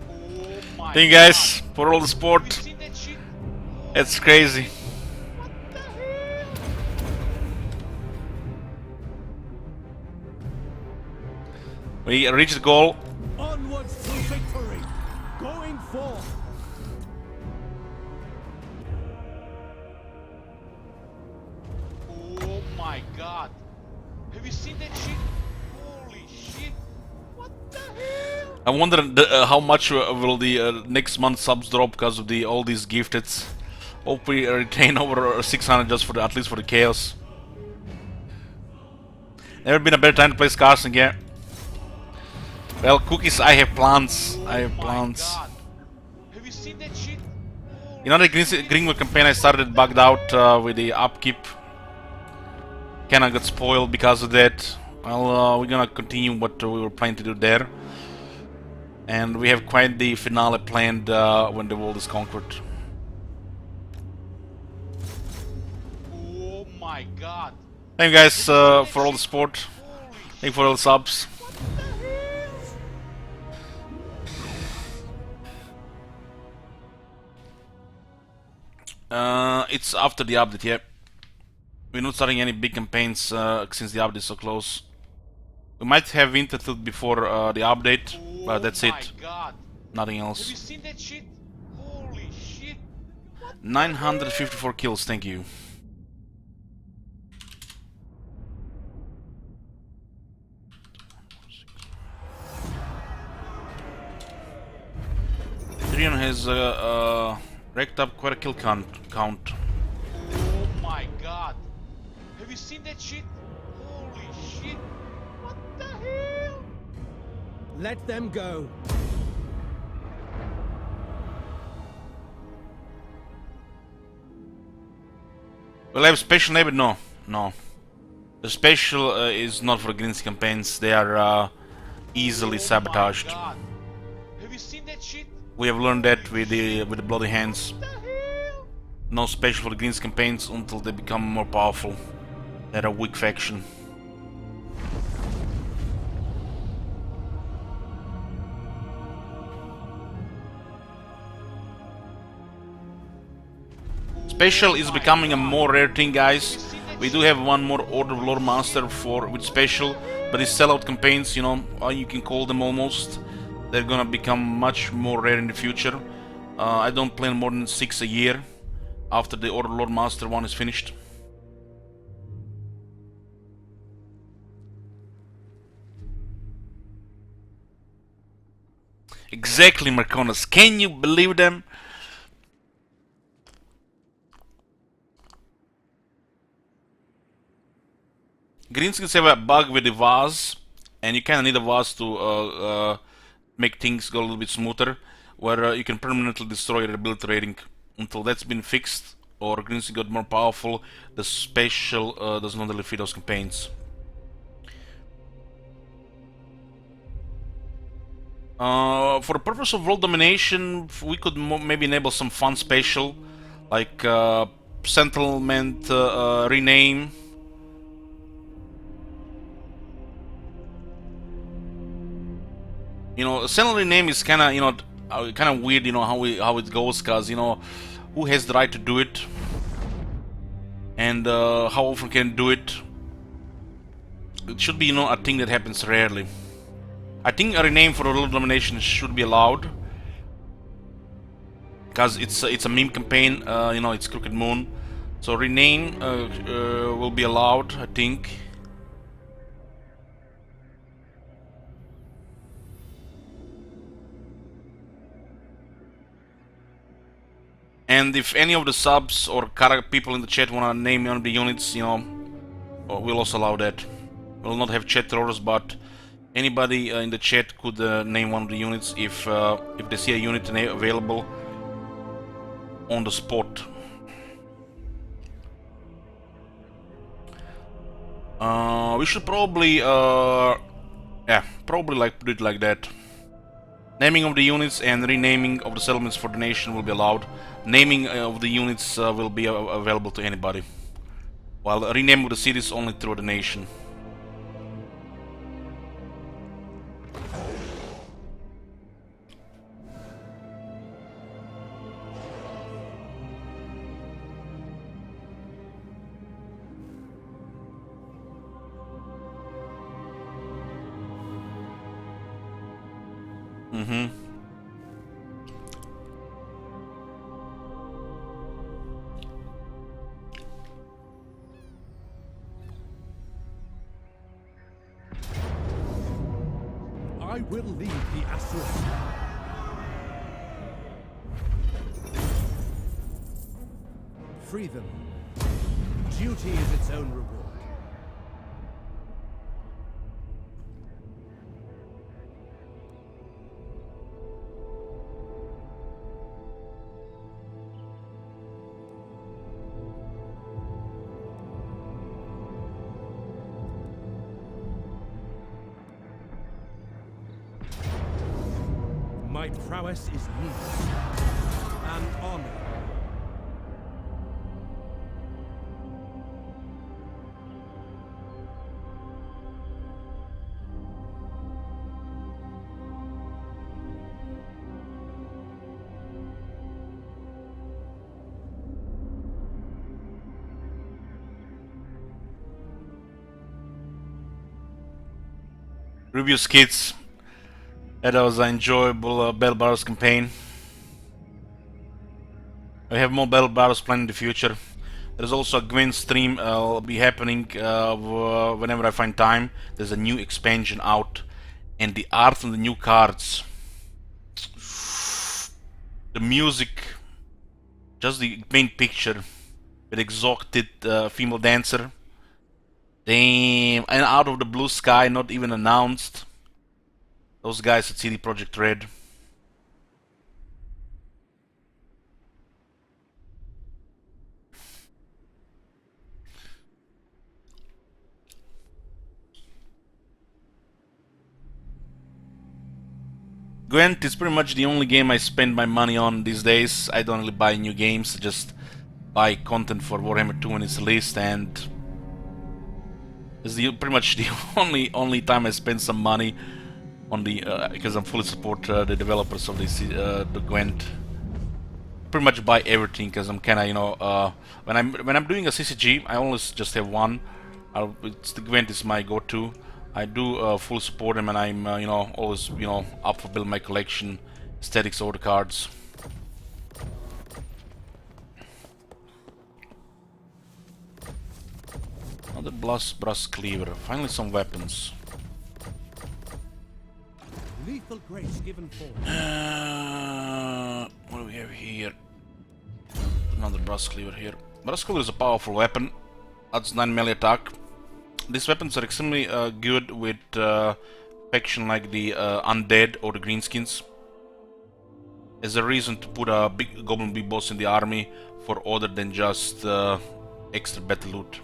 Oh my Thank you guys for all the support. seen that shit? It's crazy. We reached the goal. Onwards to victory. Going forth. Oh my god. Have you seen that shit? Holy shit. What the hell? I wonder how much will the next month subs drop because of all these gifted. Hope we retain over 600 just for at least for the chaos. Never been a better time to play Scars again. Well, cookies, I have plans. I have plans. God. Have you seen that shit? You know the Greenwood campaign I started bugged out with the upkeep. Kinda got spoiled because of that. Well, we're gonna continue what we were planning to do there. And we have quite the finale planned when the world is conquered. Oh my god. Thank you guys for all the support. Thank you for all the subs. It's after the update, yeah. We're not starting any big campaigns since the update is so close. We might have Winterfell before the update, but that's my it. god. Nothing Have you else. seen that shit? Holy shit. What the hell? 954 kills, thank you. Tyrion has racked up quite a kill count. Oh my god. Have you seen that shit? Holy shit. What the hell? Let them go. Will I have special neighbor? No, no. The special is not for Greens campaigns. They are easily Oh sabotaged. my god. Have you seen that shit? We have learned that Holy with the bloody hands. What the hell? No special for the Greens campaigns until they become more powerful. They're a weak faction. Special is becoming a more rare thing, guys. We do have one more Order of Lord Master for with special, but these sellout campaigns, you know, you can call them almost. They're gonna become much more rare in the future. I don't plan more than 6 a year after the Order of Lord Master one is finished. Exactly, Marconis. Can you believe them? Greenskins have a bug with the vase, and you kinda need a vase to make things go a little bit smoother, where you can permanently destroy your ability rating. Until that's been fixed, or Greenskin got more powerful, the special does not really fit those campaigns. For the purpose of world domination, we could maybe enable some fun special, like settlement rename. You know, settlement rename is kind of, you know, kind of weird. You know how it goes, cause you know who has the right to do it, and how often can do it. It should be, you know, a thing that happens rarely. I think a rename for a world domination should be allowed, because it's a meme campaign. You know, it's Crooked Moon, so rename will be allowed, I think. And if any of the subs or people in the chat wanna name one of the units, you know, we'll also allow that. We'll not have chat throwers, but anybody in the chat could name one of the units if they see a unit available on the spot. We should probably, yeah, probably like do it like that. Naming of the units and renaming of the settlements for the nation will be allowed. Naming of the units will be available to anybody, while renaming of the cities only through the nation. I will lead the assault. Free them. Duty is its own reward. My prowess is needed. And honor. Rubius Kids. That was an enjoyable Battle Battles campaign. We have more Battle Battles planned in the future. There's also a Gwent stream will be happening whenever I find time. There's a new expansion out, and the art on the new cards, the music, just the main picture with exotic female dancer. Damn, and out of the blue sky, not even announced. Those guys at CD Projekt Red. Gwent is pretty much the only game I spend my money on these days. I don't really buy new games, just buy content for Warhammer 2 when it's released, and it's pretty much the only time I spend some money on the because I'm fully support the developers of the Gwent. Pretty much buy everything because I'm kind of, you know, when I'm doing a CCG, I always just have one. It's the Gwent is my go-to. I do full support them, and I'm you know, always, you know, up for building my collection, aesthetics over the cards. Another brass cleaver. Finally, some weapons. Lethal grace given forth. What do we have here? Another brass cleaver here. Brass cleaver is a powerful weapon. Adds 9 melee attack. These weapons are extremely good with faction like the undead or the greenskins. As a reason to put a big goblin big boss in the army for other than just extra battle loot.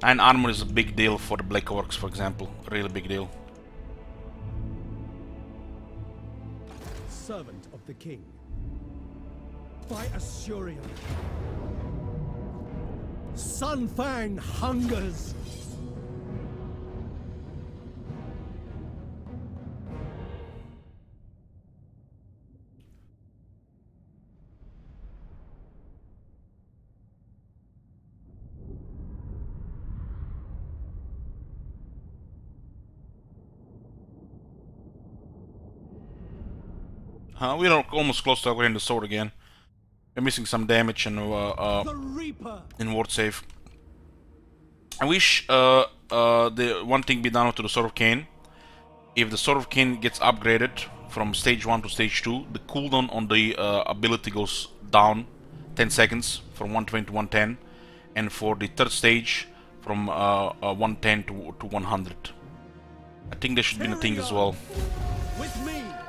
And armor is a big deal for the Black Orcs, for example. A really big deal. Servant of the king. By Assurion. Sunfang hungers. We are almost close to upgrading the sword again. We're missing some damage and in ward save. I wish the one thing be done to the Sword of Cain. If the Sword of Cain gets upgraded from stage 1 to stage 2, the cooldown on the ability goes down 10 seconds from 120 to 110, and for the third stage from 110 to 100. I think there should be a thing as well.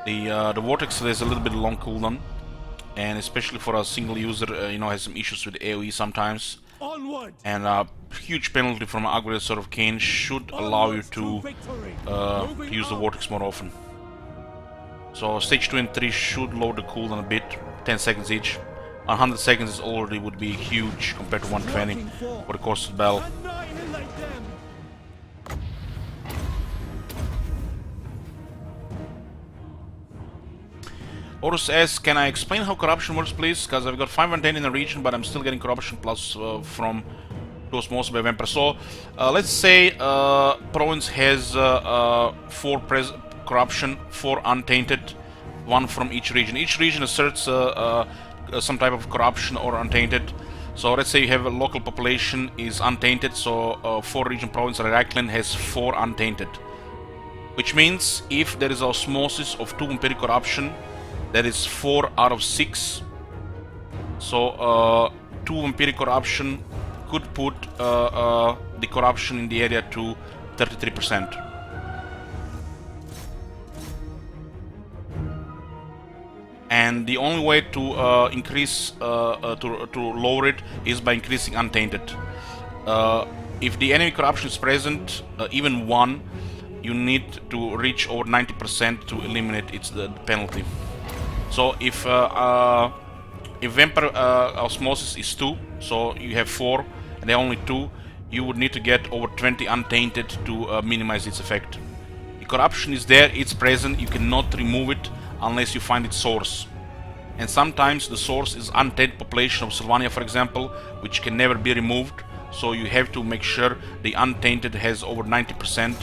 The Vortex has a little bit long cooldown, and especially for a single user, you know, has some issues with AoE sometimes. Onward. And a huge penalty from upgraded Sword of Cain should allow you to use the Vortex more often. So stage 2 and 3 should load the cooldown a bit, 10 seconds each. 100 seconds is already would be huge compared to 120 for the course of the battle. Horus asks, can I explain how corruption works, please? Because I've got 510 in the region, but I'm still getting corruption plus from osmosis by vampire. So let's say province has 4 corruption, 4 untainted, 1 from each region. Each region asserts some type of corruption or untainted. So let's say you have a local population is untainted, so 4 region province like Reichland has 4 untainted. Which means if there is osmosis of 2 vampiric corruption, that is 4 out of 6. So 2 vampiric corruption could put the corruption in the area to 33%. And the only way to increase to lower it is by increasing untainted. If the enemy corruption is present, even 1, you need to reach over 90% to eliminate its the penalty. So if vampire osmosis is 2, so you have 4 and there are only 2, you would need to get over 20 untainted to minimize its effect. The corruption is there, it's present, you cannot remove it unless you find its source. And sometimes the source is untainted population of Sylvania, for example, which can never be removed. so you have to make sure the untainted has over 90%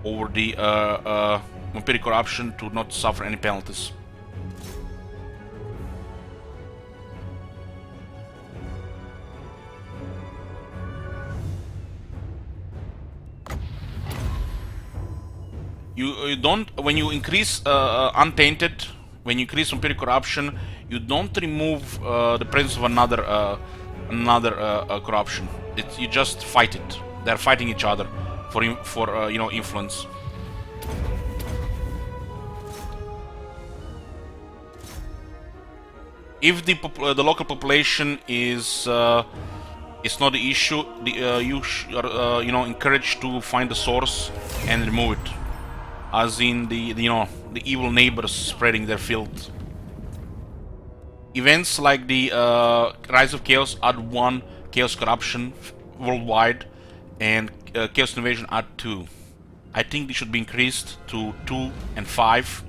over the vampiric corruption to not suffer any penalties. You don't, when you increase untainted, when you increase vampiric corruption, you don't remove the presence of another corruption. You just fight it. They're fighting each other for you know, influence. If the local population is it's not the issue, you are you know, encouraged to find the source and remove it, as in the you know, the evil neighbors spreading their filth. Events like the Rise of Chaos add 1 Chaos Corruption worldwide, and Chaos Invasion add 2. I think they should be increased to 2 and 5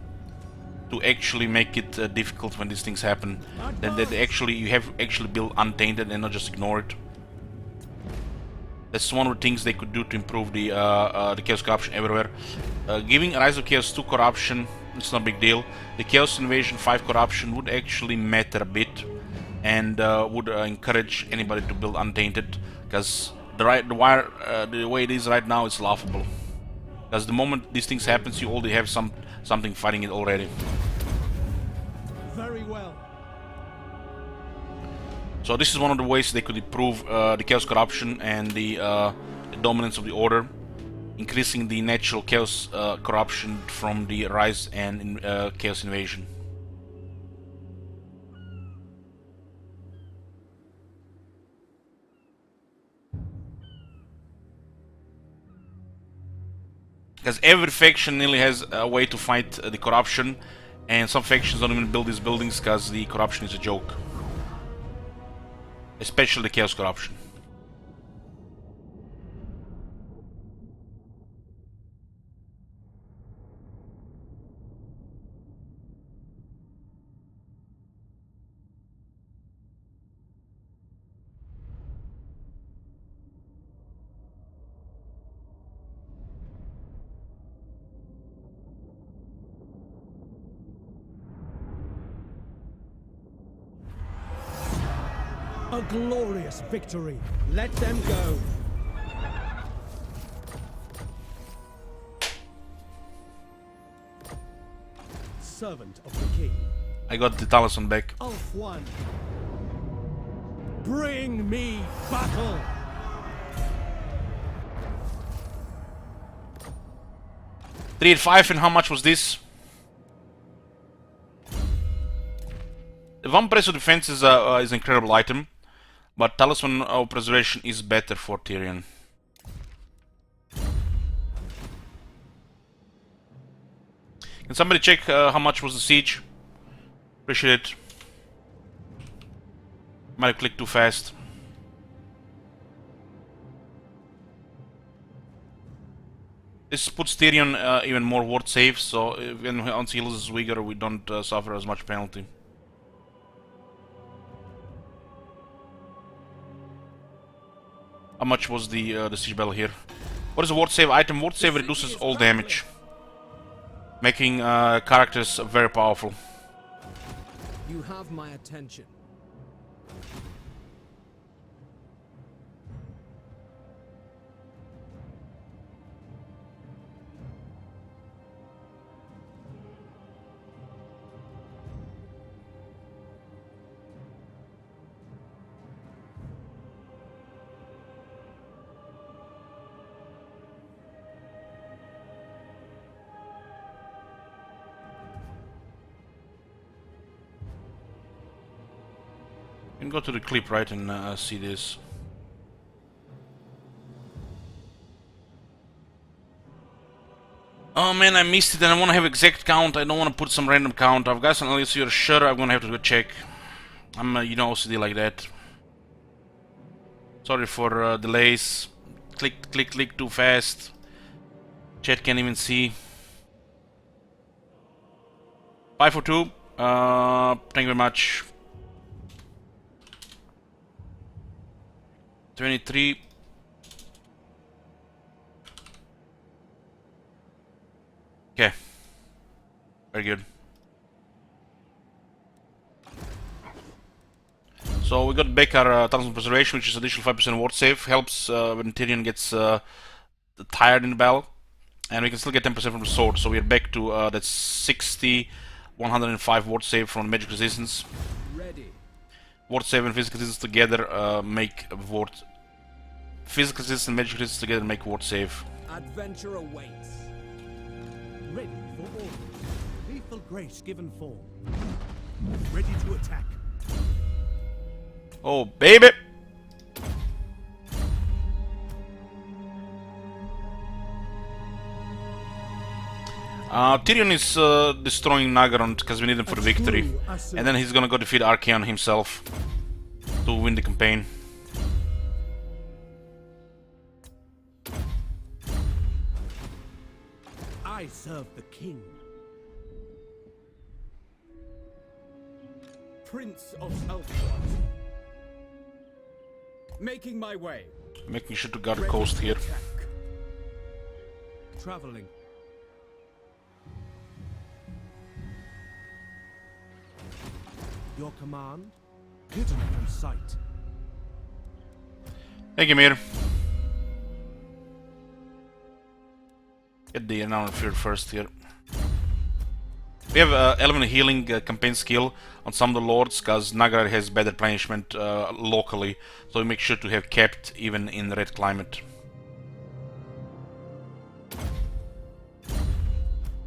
to actually make it difficult when these things happen. Then that actually you have actually build untainted and not just ignore it. That's one of the things they could do to improve the Chaos Corruption everywhere. Giving Rise of Chaos 2 Corruption, it's not a big deal. The Chaos Invasion 5 Corruption would actually matter a bit, and would encourage anybody to build untainted, because the way it is right now is laughable. Because the moment these things happens, you already have something fighting it already. Very well. So this is one of the ways they could improve the Chaos Corruption and the dominance of the Order, increasing the natural Chaos Corruption from the Rise and Chaos Invasion. Because every faction nearly has a way to fight the corruption, and some factions don't even build these buildings because the corruption is a joke. Especially the Chaos Corruption. A glorious victory. Let them go. Servant of the king. I got the talisman back. Ulf one. Bring me battle. Three at 5, and how much was this? The Vampires of Defense is an incredible item, but Talisman of Preservation is better for Tyrion. Can somebody check how much was the siege? Appreciate it. Might have clicked too fast. This puts Tyrion even more ward safe, so once he loses Vigor, we don't suffer as much penalty. How much was the siege battle here? What is a ward save item? Ward save reduces all damage, making characters very powerful. You have my attention. You can go to the clip, right, and see this. Oh man, I missed it and I want to have exact count. I don't want to put some random count. I've got some, unless you're sure, I'm gonna have to go check. I'm, you know, OCD like that. Sorry for delays. Click too fast. Chat can't even see. 5 for 2. Thank you very much. 23. Okay. Very good. So we got back our Talisman Preservation, which is additional 5% ward save. Helps when Tyrion gets tired in the battle. And we can still get 10% from the sword. So we're back to that 60, 105 ward save from magic resistance. Ready. Ward save and physical resistance together make ward. Physical resistance and magic resistance together make ward save. Adventure awaits. Ready for orders. Lethal grace given form. Ready to attack. Oh, baby! Tyrion is destroying Nagaron because we need him for the victory. And then he's gonna go defeat Archaon himself to win the campaign. I serve the king. Prince of Elfward. Making my way. Making sure to guard the coast here. Traveling. Your command? Hidden from sight. Thank you, Mir. Get the renowned field first here. We have element healing campaign skill on some of the lords because Nagar has better replenishment locally, so we make sure to have kept even in red climate.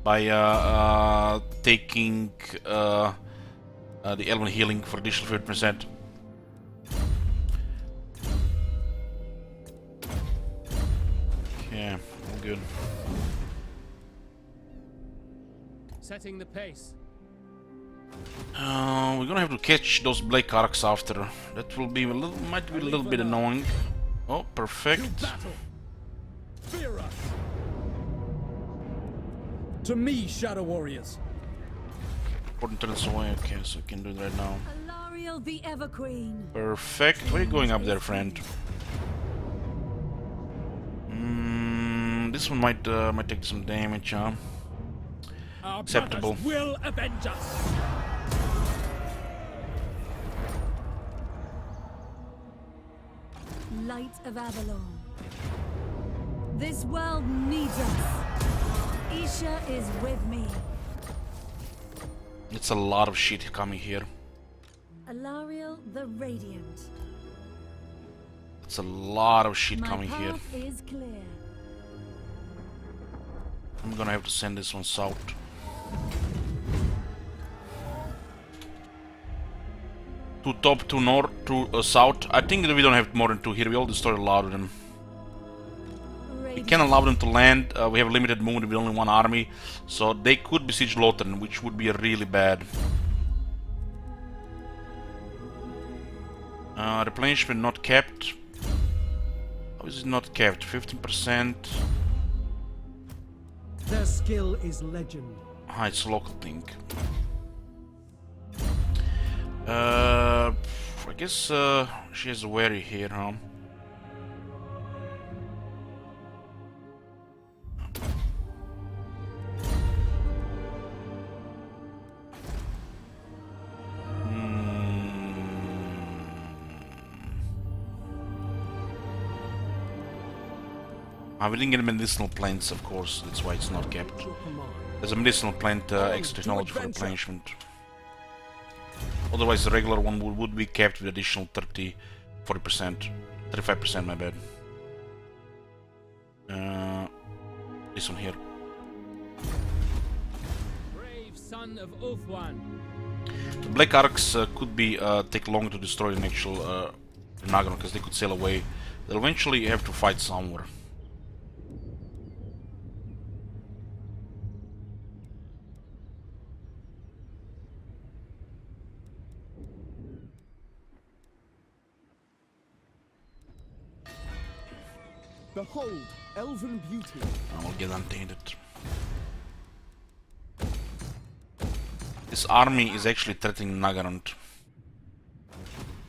By taking the element healing for additional 50%. Okay, all good. Setting the pace. We're gonna have to catch those Blake Arcs after. That will be a little, might be a little bit annoying. Oh, perfect. Fear us. To me, Shadow Warriors. Important turns away. Okay, so I can do it right now. Alariel the Everqueen. Perfect. Where are you going up there, friend? This one might take some damage, huh? Our Acceptable. brothers will avenge us. Light of Avalon. This world needs us. Isha is with me. It's a lot of shit coming here. Alariel the Radiant. It's a lot of shit My coming here. path is clear. I'm gonna have to send this one south. Two top, two north, two south. I think that we don't have more than two here. We all destroyed a lot of them. We can't allow them to land. We have limited movement with only one army, so they could besiege Lothern, which would be really bad. Replenishment not kept. How is it not kept? 15%. Their skill is legend. Ah, it's a local thing. I guess she has a wary here, huh? We didn't get medicinal plants, of course, that's why it's not kept. Your command. There's a medicinal plant extra technology for replenishment. Otherwise, the regular one would be kept with additional 30, 40%, 35%, my bad. This one here. Brave son of Ulthuan. The Black Arcs could be take longer to destroy than actual Nagaron, because they could sail away. They'll eventually have to fight somewhere. Behold, elven beauty. I will get untainted. This army is actually threatening Nagaron.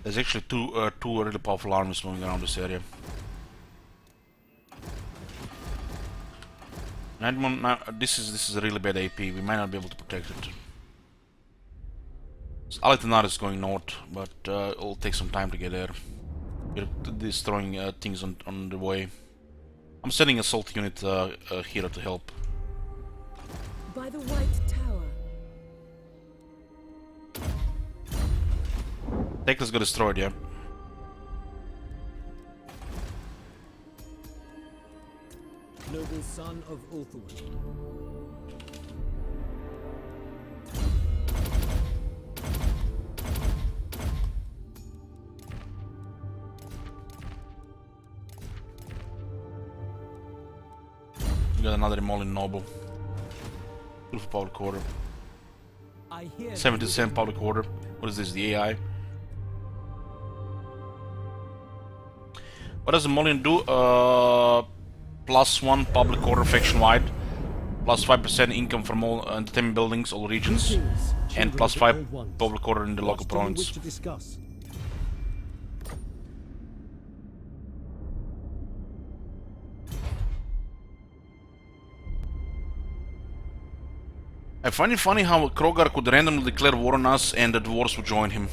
There's actually two really powerful armies moving around this area. This is a really bad AP. We might not be able to protect it. So Alitanar is going north, but it'll take some time to get there. We're destroying things on the way. I'm sending a assault unit here to help. By the White Tower. Teklas got destroyed, yeah. Noble son of Lothern. We got another Emolian noble. Beautiful public order. I hear 70% public order. What is this? The AI? What does Emolian do? +1 public order faction wide, +5% income from all entertainment buildings, all regions, Greetings, and children of the +5 old ones. public order in the local What do you province. wish to discuss? I find it funny how Krogar could randomly declare war on us and the dwarves would join him.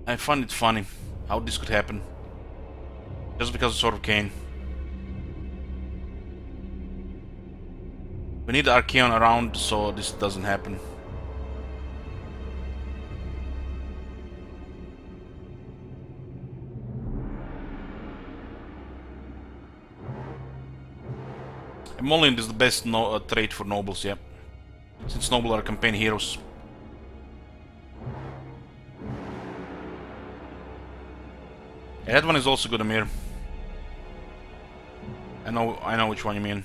I find it funny how this could happen. Just because of Sword of Cain. We need Archaeon around so this doesn't happen. Emollient is the best trait for nobles, yeah. Since nobles are campaign heroes. Yeah, that one is also good, Amir. I know which one you mean.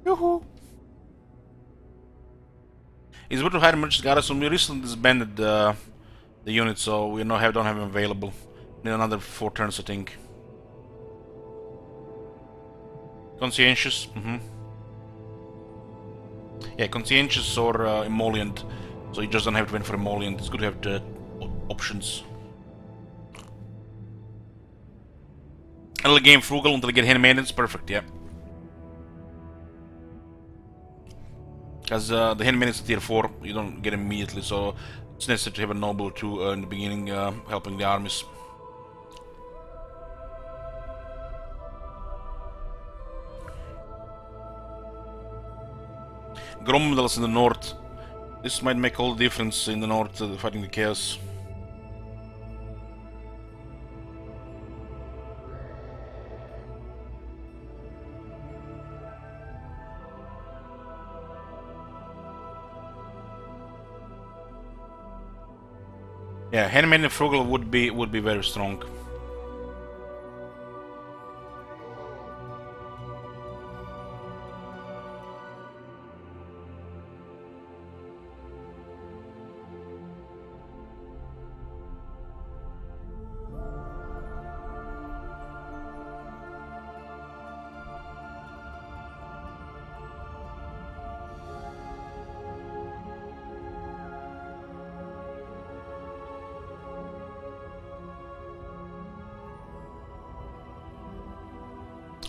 Yoo-hoo! It's good to hire merchant garrison. We recently disbanded the unit, so we don't have them available. Need another 4 turns, I think. Conscientious, Yeah, conscientious or emollient. So you just don't have to wait for emollient. It's good to have the options. Early game frugal until you get handmaidens, perfect, yeah. Because the handmaidens are tier 4, you don't get them immediately, so it's necessary to have a noble too in the beginning, helping the armies. Gromdals in the north. This might make all the difference in the north fighting the chaos. Yeah, handmaid and frugal would be very strong.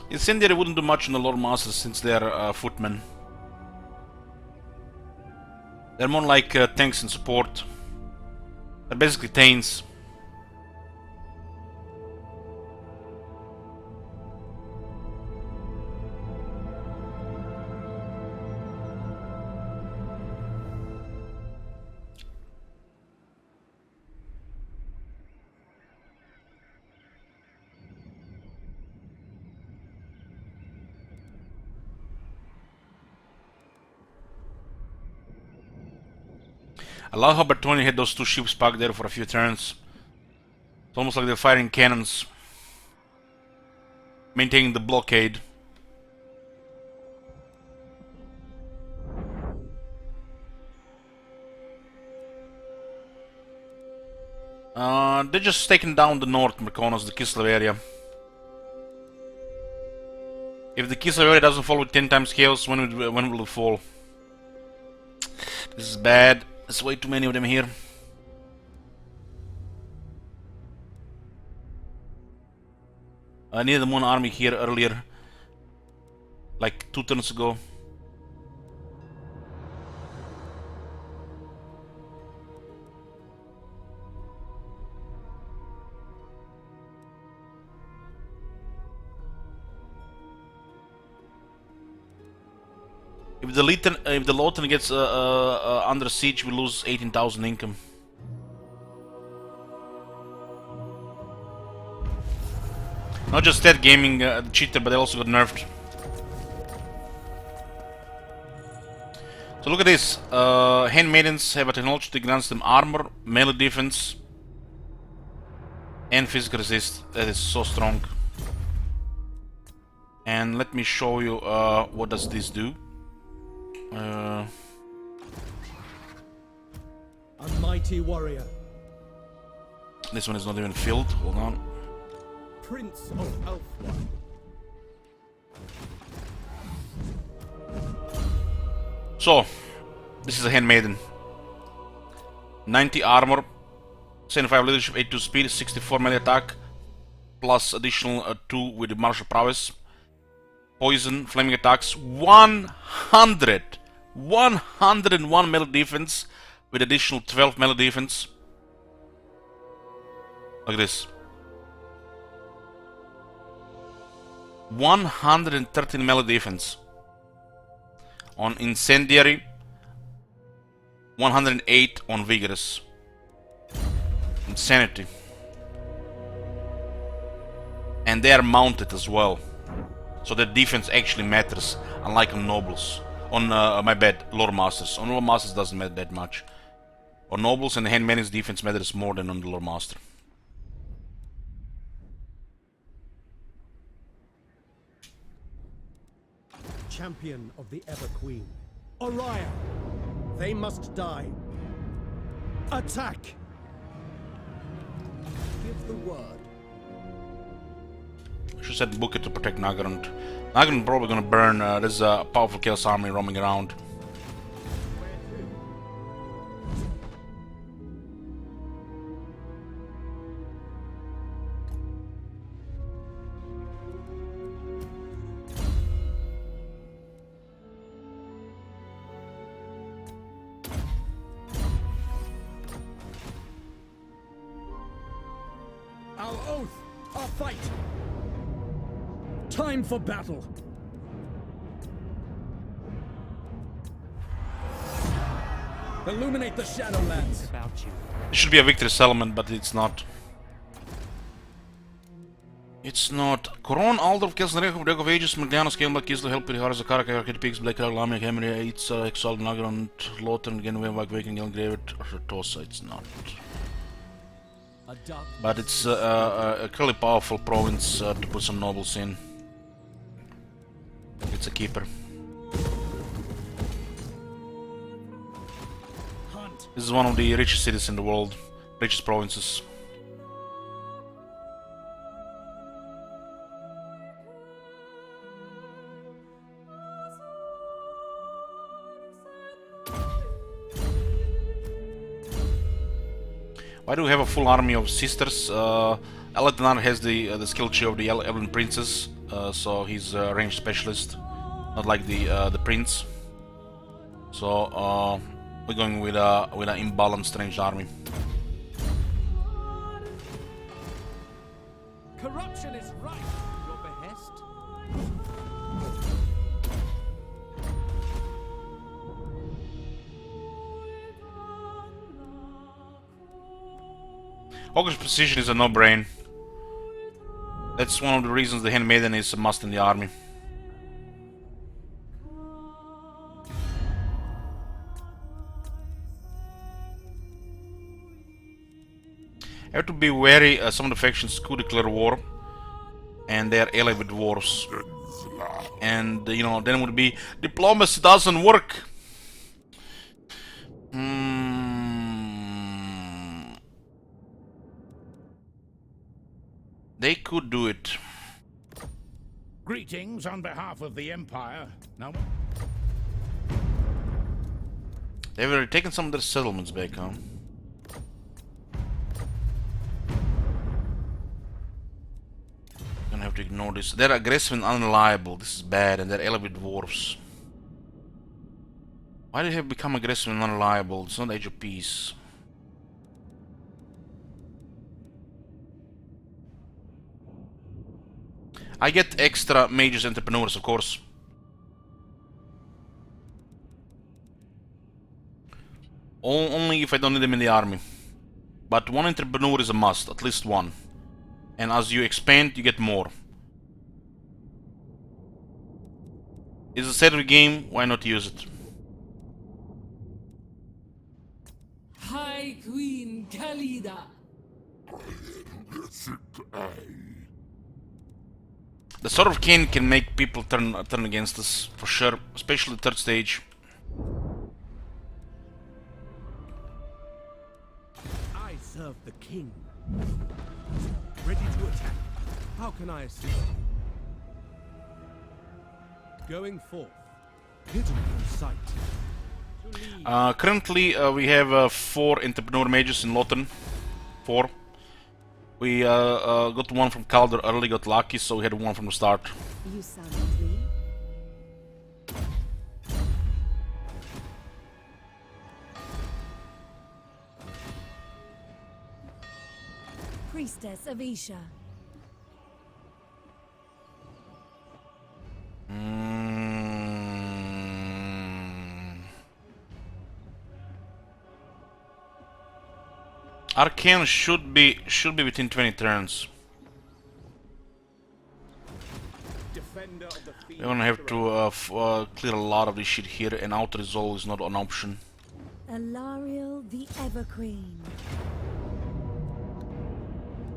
Incendiary wouldn't do much on the Lord Masters since they're footmen. They're more like tanks and support. They're basically Thanes. I love how Bertoni had those 2 ships parked there for a few turns. It's almost like they're firing cannons. Maintaining the blockade. They're just taking down the north Merkonos, the Kislev area. If the Kislev area doesn't fall with 10 times chaos, when will it fall? This is bad. There's way too many of them here. I needed one army here earlier, like 2 turns ago. If the Lothern gets under siege, we lose 18,000 income. Not just that gaming cheater, but they also got nerfed. So look at this. Handmaidens have a technology that grants them armor, melee defense, and physical resist. That is so strong. And let me show you what does this do. A mighty warrior. This one is not even filled. Hold on. Prince of Elfland. So, this is a handmaiden. 90 armor, 75 leadership, 82 speed, 64 melee attack, plus additional 2 with the martial prowess. Poison, flaming attacks, 101 melee defense with additional 12 melee defense. Look at this. 113 melee defense. On incendiary, 108 on vigorous. Insanity. And they are mounted as well. So the defense actually matters, unlike on nobles. On my bad, lore masters. On lore masters doesn't matter that much. On nobles and the handmaidens, defense matters more than on the lore master. Champion of the Ever Queen. Orion! They must die. Attack! Give the word. I should set Booker to protect Nagrand. Nagrand probably gonna burn. There's a powerful Chaos army roaming around. Our oath! Our fight! Time for battle! Illuminate the Shadowlands! It should be a victory settlement, but it's not. It's not. Koron, Aldorf, Kelsnarek, Break of Ages, Magdana, Scaleblack, Kislev, Helper, Harza, Karaka, Arcade Pigs, Black Rag, Lamia, Hammer, Eitza, Exalt, Nagrand, Lothern, Genway, Wag, Waking, Gelgravet, Tosa. It's not. But it's a really powerful province to put some nobles in. It's a keeper. This is one of the richest cities in the world, richest provinces. Why do we have a full army of sisters? Eladnar has the skill tree of the Elven princess, so he's a ranged specialist, not like the prince. So we're going with an imbalanced ranged army. Corruption is right! Your behest? Ogre's precision is a no-brain. That's one of the reasons the handmaiden is a must in the army. You have to be wary, some of the factions could declare war, and they are allied with dwarves. And, you know, then it would be, diplomacy doesn't work! They could do it. Greetings on behalf of the Empire. Now, They've already taken some of their settlements back, huh? Gonna have to ignore this. They're aggressive and unreliable. This is bad, and they're elite dwarves. Why do they have become aggressive and unreliable? It's not Age of Peace. I get extra mages entrepreneurs, of course. Only if I don't need them in the army. But one entrepreneur is a must, at least one. And as you expand, you get more. It's a set game, why not use it? High Queen Khalida. The Sword of Cain can make people turn against us, for sure, especially the third stage. I serve the king. Ready to attack. How can I assist? Going forth. Hidden from sight. Currently, we have 4 entrepreneur mages in Lothern. 4. We got one from Calder early, got lucky, so we had one from the start. You sound lovely. Priestess of Isha. Arcane should be within 20 turns. Defender of the field. We're gonna have to clear a lot of this shit here, and auto resolve is not an option. Alariel the Everqueen.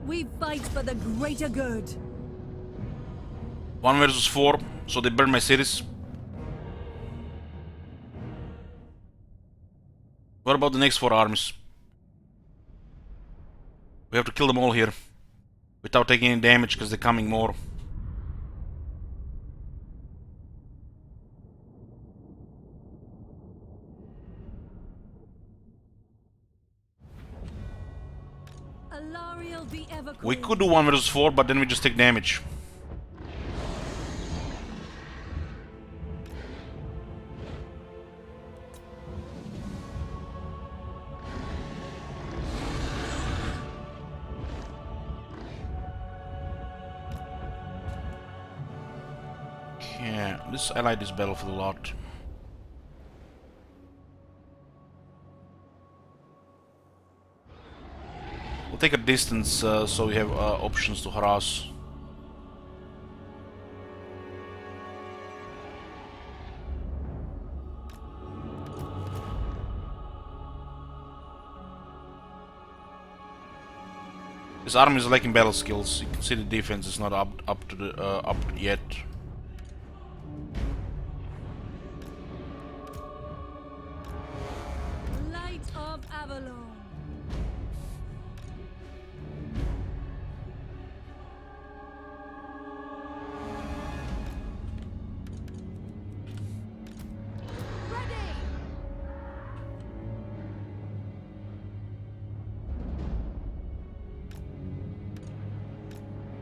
We fight for the greater good. 1 versus 4, so they burn my cities. What about the next 4 armies? We have to kill them all here without taking any damage because they're coming more. Alariel the Everqueen. We could do 1 versus 4, but then we just take damage. Yeah, I like this battlefield a lot. We'll take a distance so we have options to harass. This army is lacking battle skills. You can see the defense is not up yet. Light of Avalon. Ready.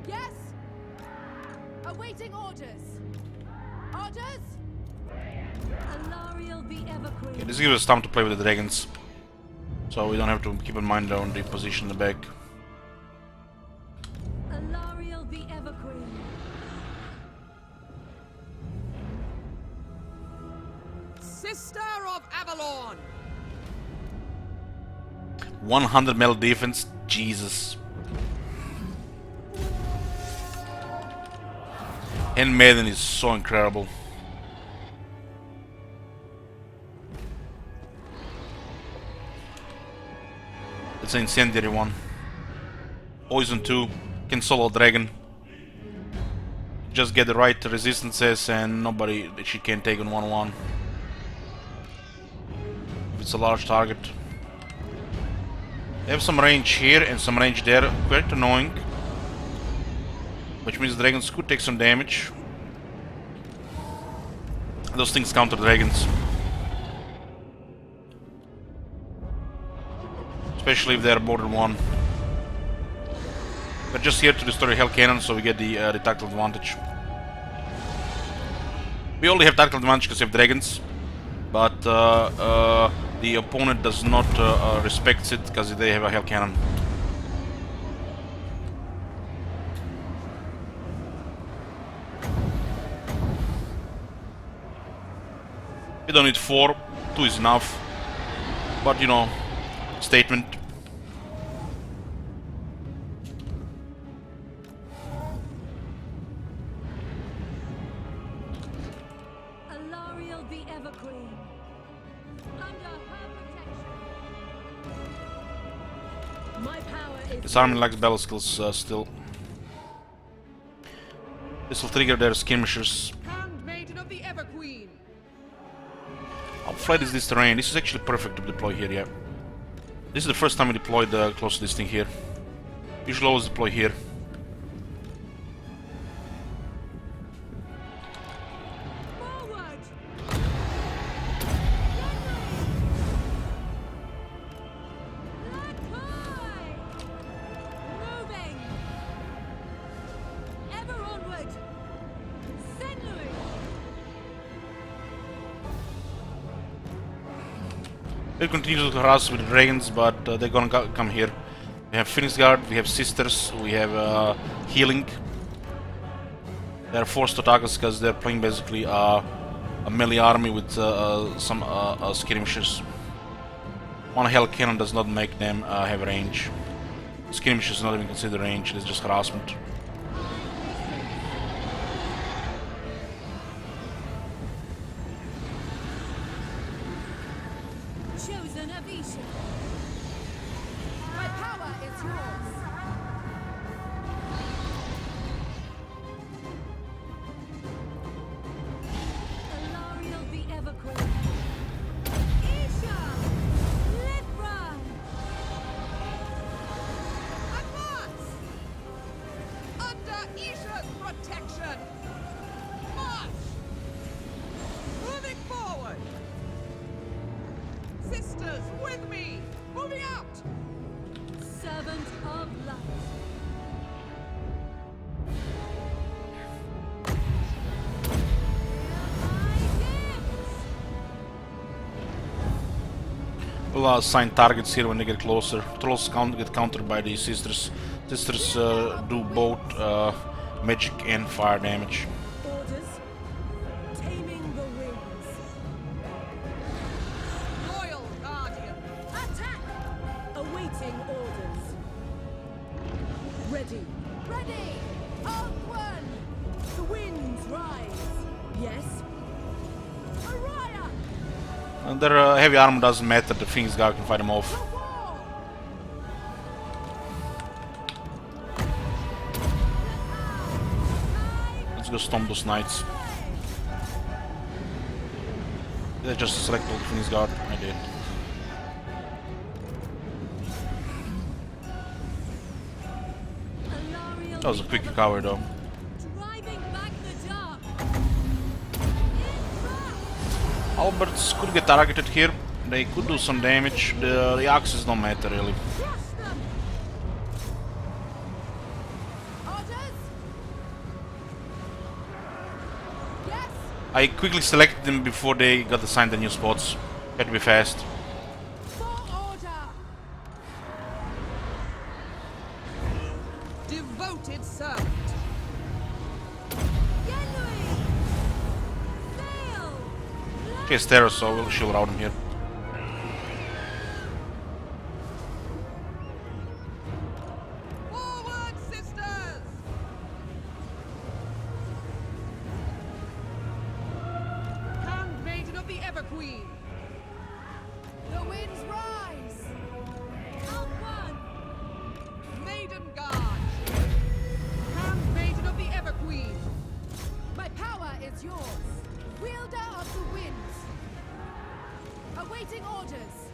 Yes? Awaiting orders. Orders? Alariel the Everqueen. Okay, this gives us time to play with the dragons, so we don't have to keep in mind their own deep position in the back. Alariel the Everqueen. Sister of Avalon! 100 melee defense, Jesus. And Maiden is so incredible. It's an incendiary one. Poison 2, can solo dragon. Just get the right resistances and nobody she can take on 1-1. If it's a large target. They have some range here and some range there, quite annoying. Which means dragons could take some damage. Those things counter dragons. especially if they're more than one. We're just here to destroy Hell Cannon, so we get the tactical advantage. We only have tactical advantage because we have dragons, but the opponent does not respect it because they have a Hell Cannon. We don't need 4, 2 is enough. But you know, statement. Alariel the Everqueen. Under her protection. My power is. This army lacks battle skills still. This will trigger their skirmishers. Handmaiden of the Everqueen. How flat is this terrain? This is actually perfect to deploy here, yeah. This is the first time we deployed close to this thing here. Usually always deploy here. Forward. Moving. Ever onward. Saint Louis. They continue to harass with the dragons, but they're gonna come here. We have Phoenix Guard, we have Sisters, we have Healing. They're forced to attack us because they're playing basically a melee army with some skirmishers. One Hell Cannon does not make them have range. Skirmishers not even considered range, it's just harassment. Chosen of Isha. My power is yours. Alariel the Everqueen. Isha. Lithra. Advance! Under Isha's protection. March! Moving forward. Sisters, with me! Moving out! Servant of light. We'll assign targets here when they get closer. Trolls get countered by the Sisters. Sisters do both magic and fire damage. Orders. Taming the winds. Loyal Guardian. Attack! Awaiting orders. Ready. Ready! Onward! The winds rise. Yes. Araya! And their heavy armor doesn't matter, the Phoenix Guard can fight them off. The war! Let's go stomp those knights. Did I just select all the Phoenix Guard? I did. Alariel That was a the quick Everqueen. recovery though. Driving back the dark. Alberts could get targeted here. They could do some damage. The axes don't matter really. Crush them. Orders? Yes? I quickly selected them before they got assigned the new spots. Had to be fast. For order! Devoted servant. Yenui. Sail. She has terror, so she'll rout him here. Forward, sisters! Handmaiden of the Everqueen. The winds rise. Out one. Maiden Guard. Handmaiden of the Everqueen. My power is yours. Wielder of the winds. Awaiting orders.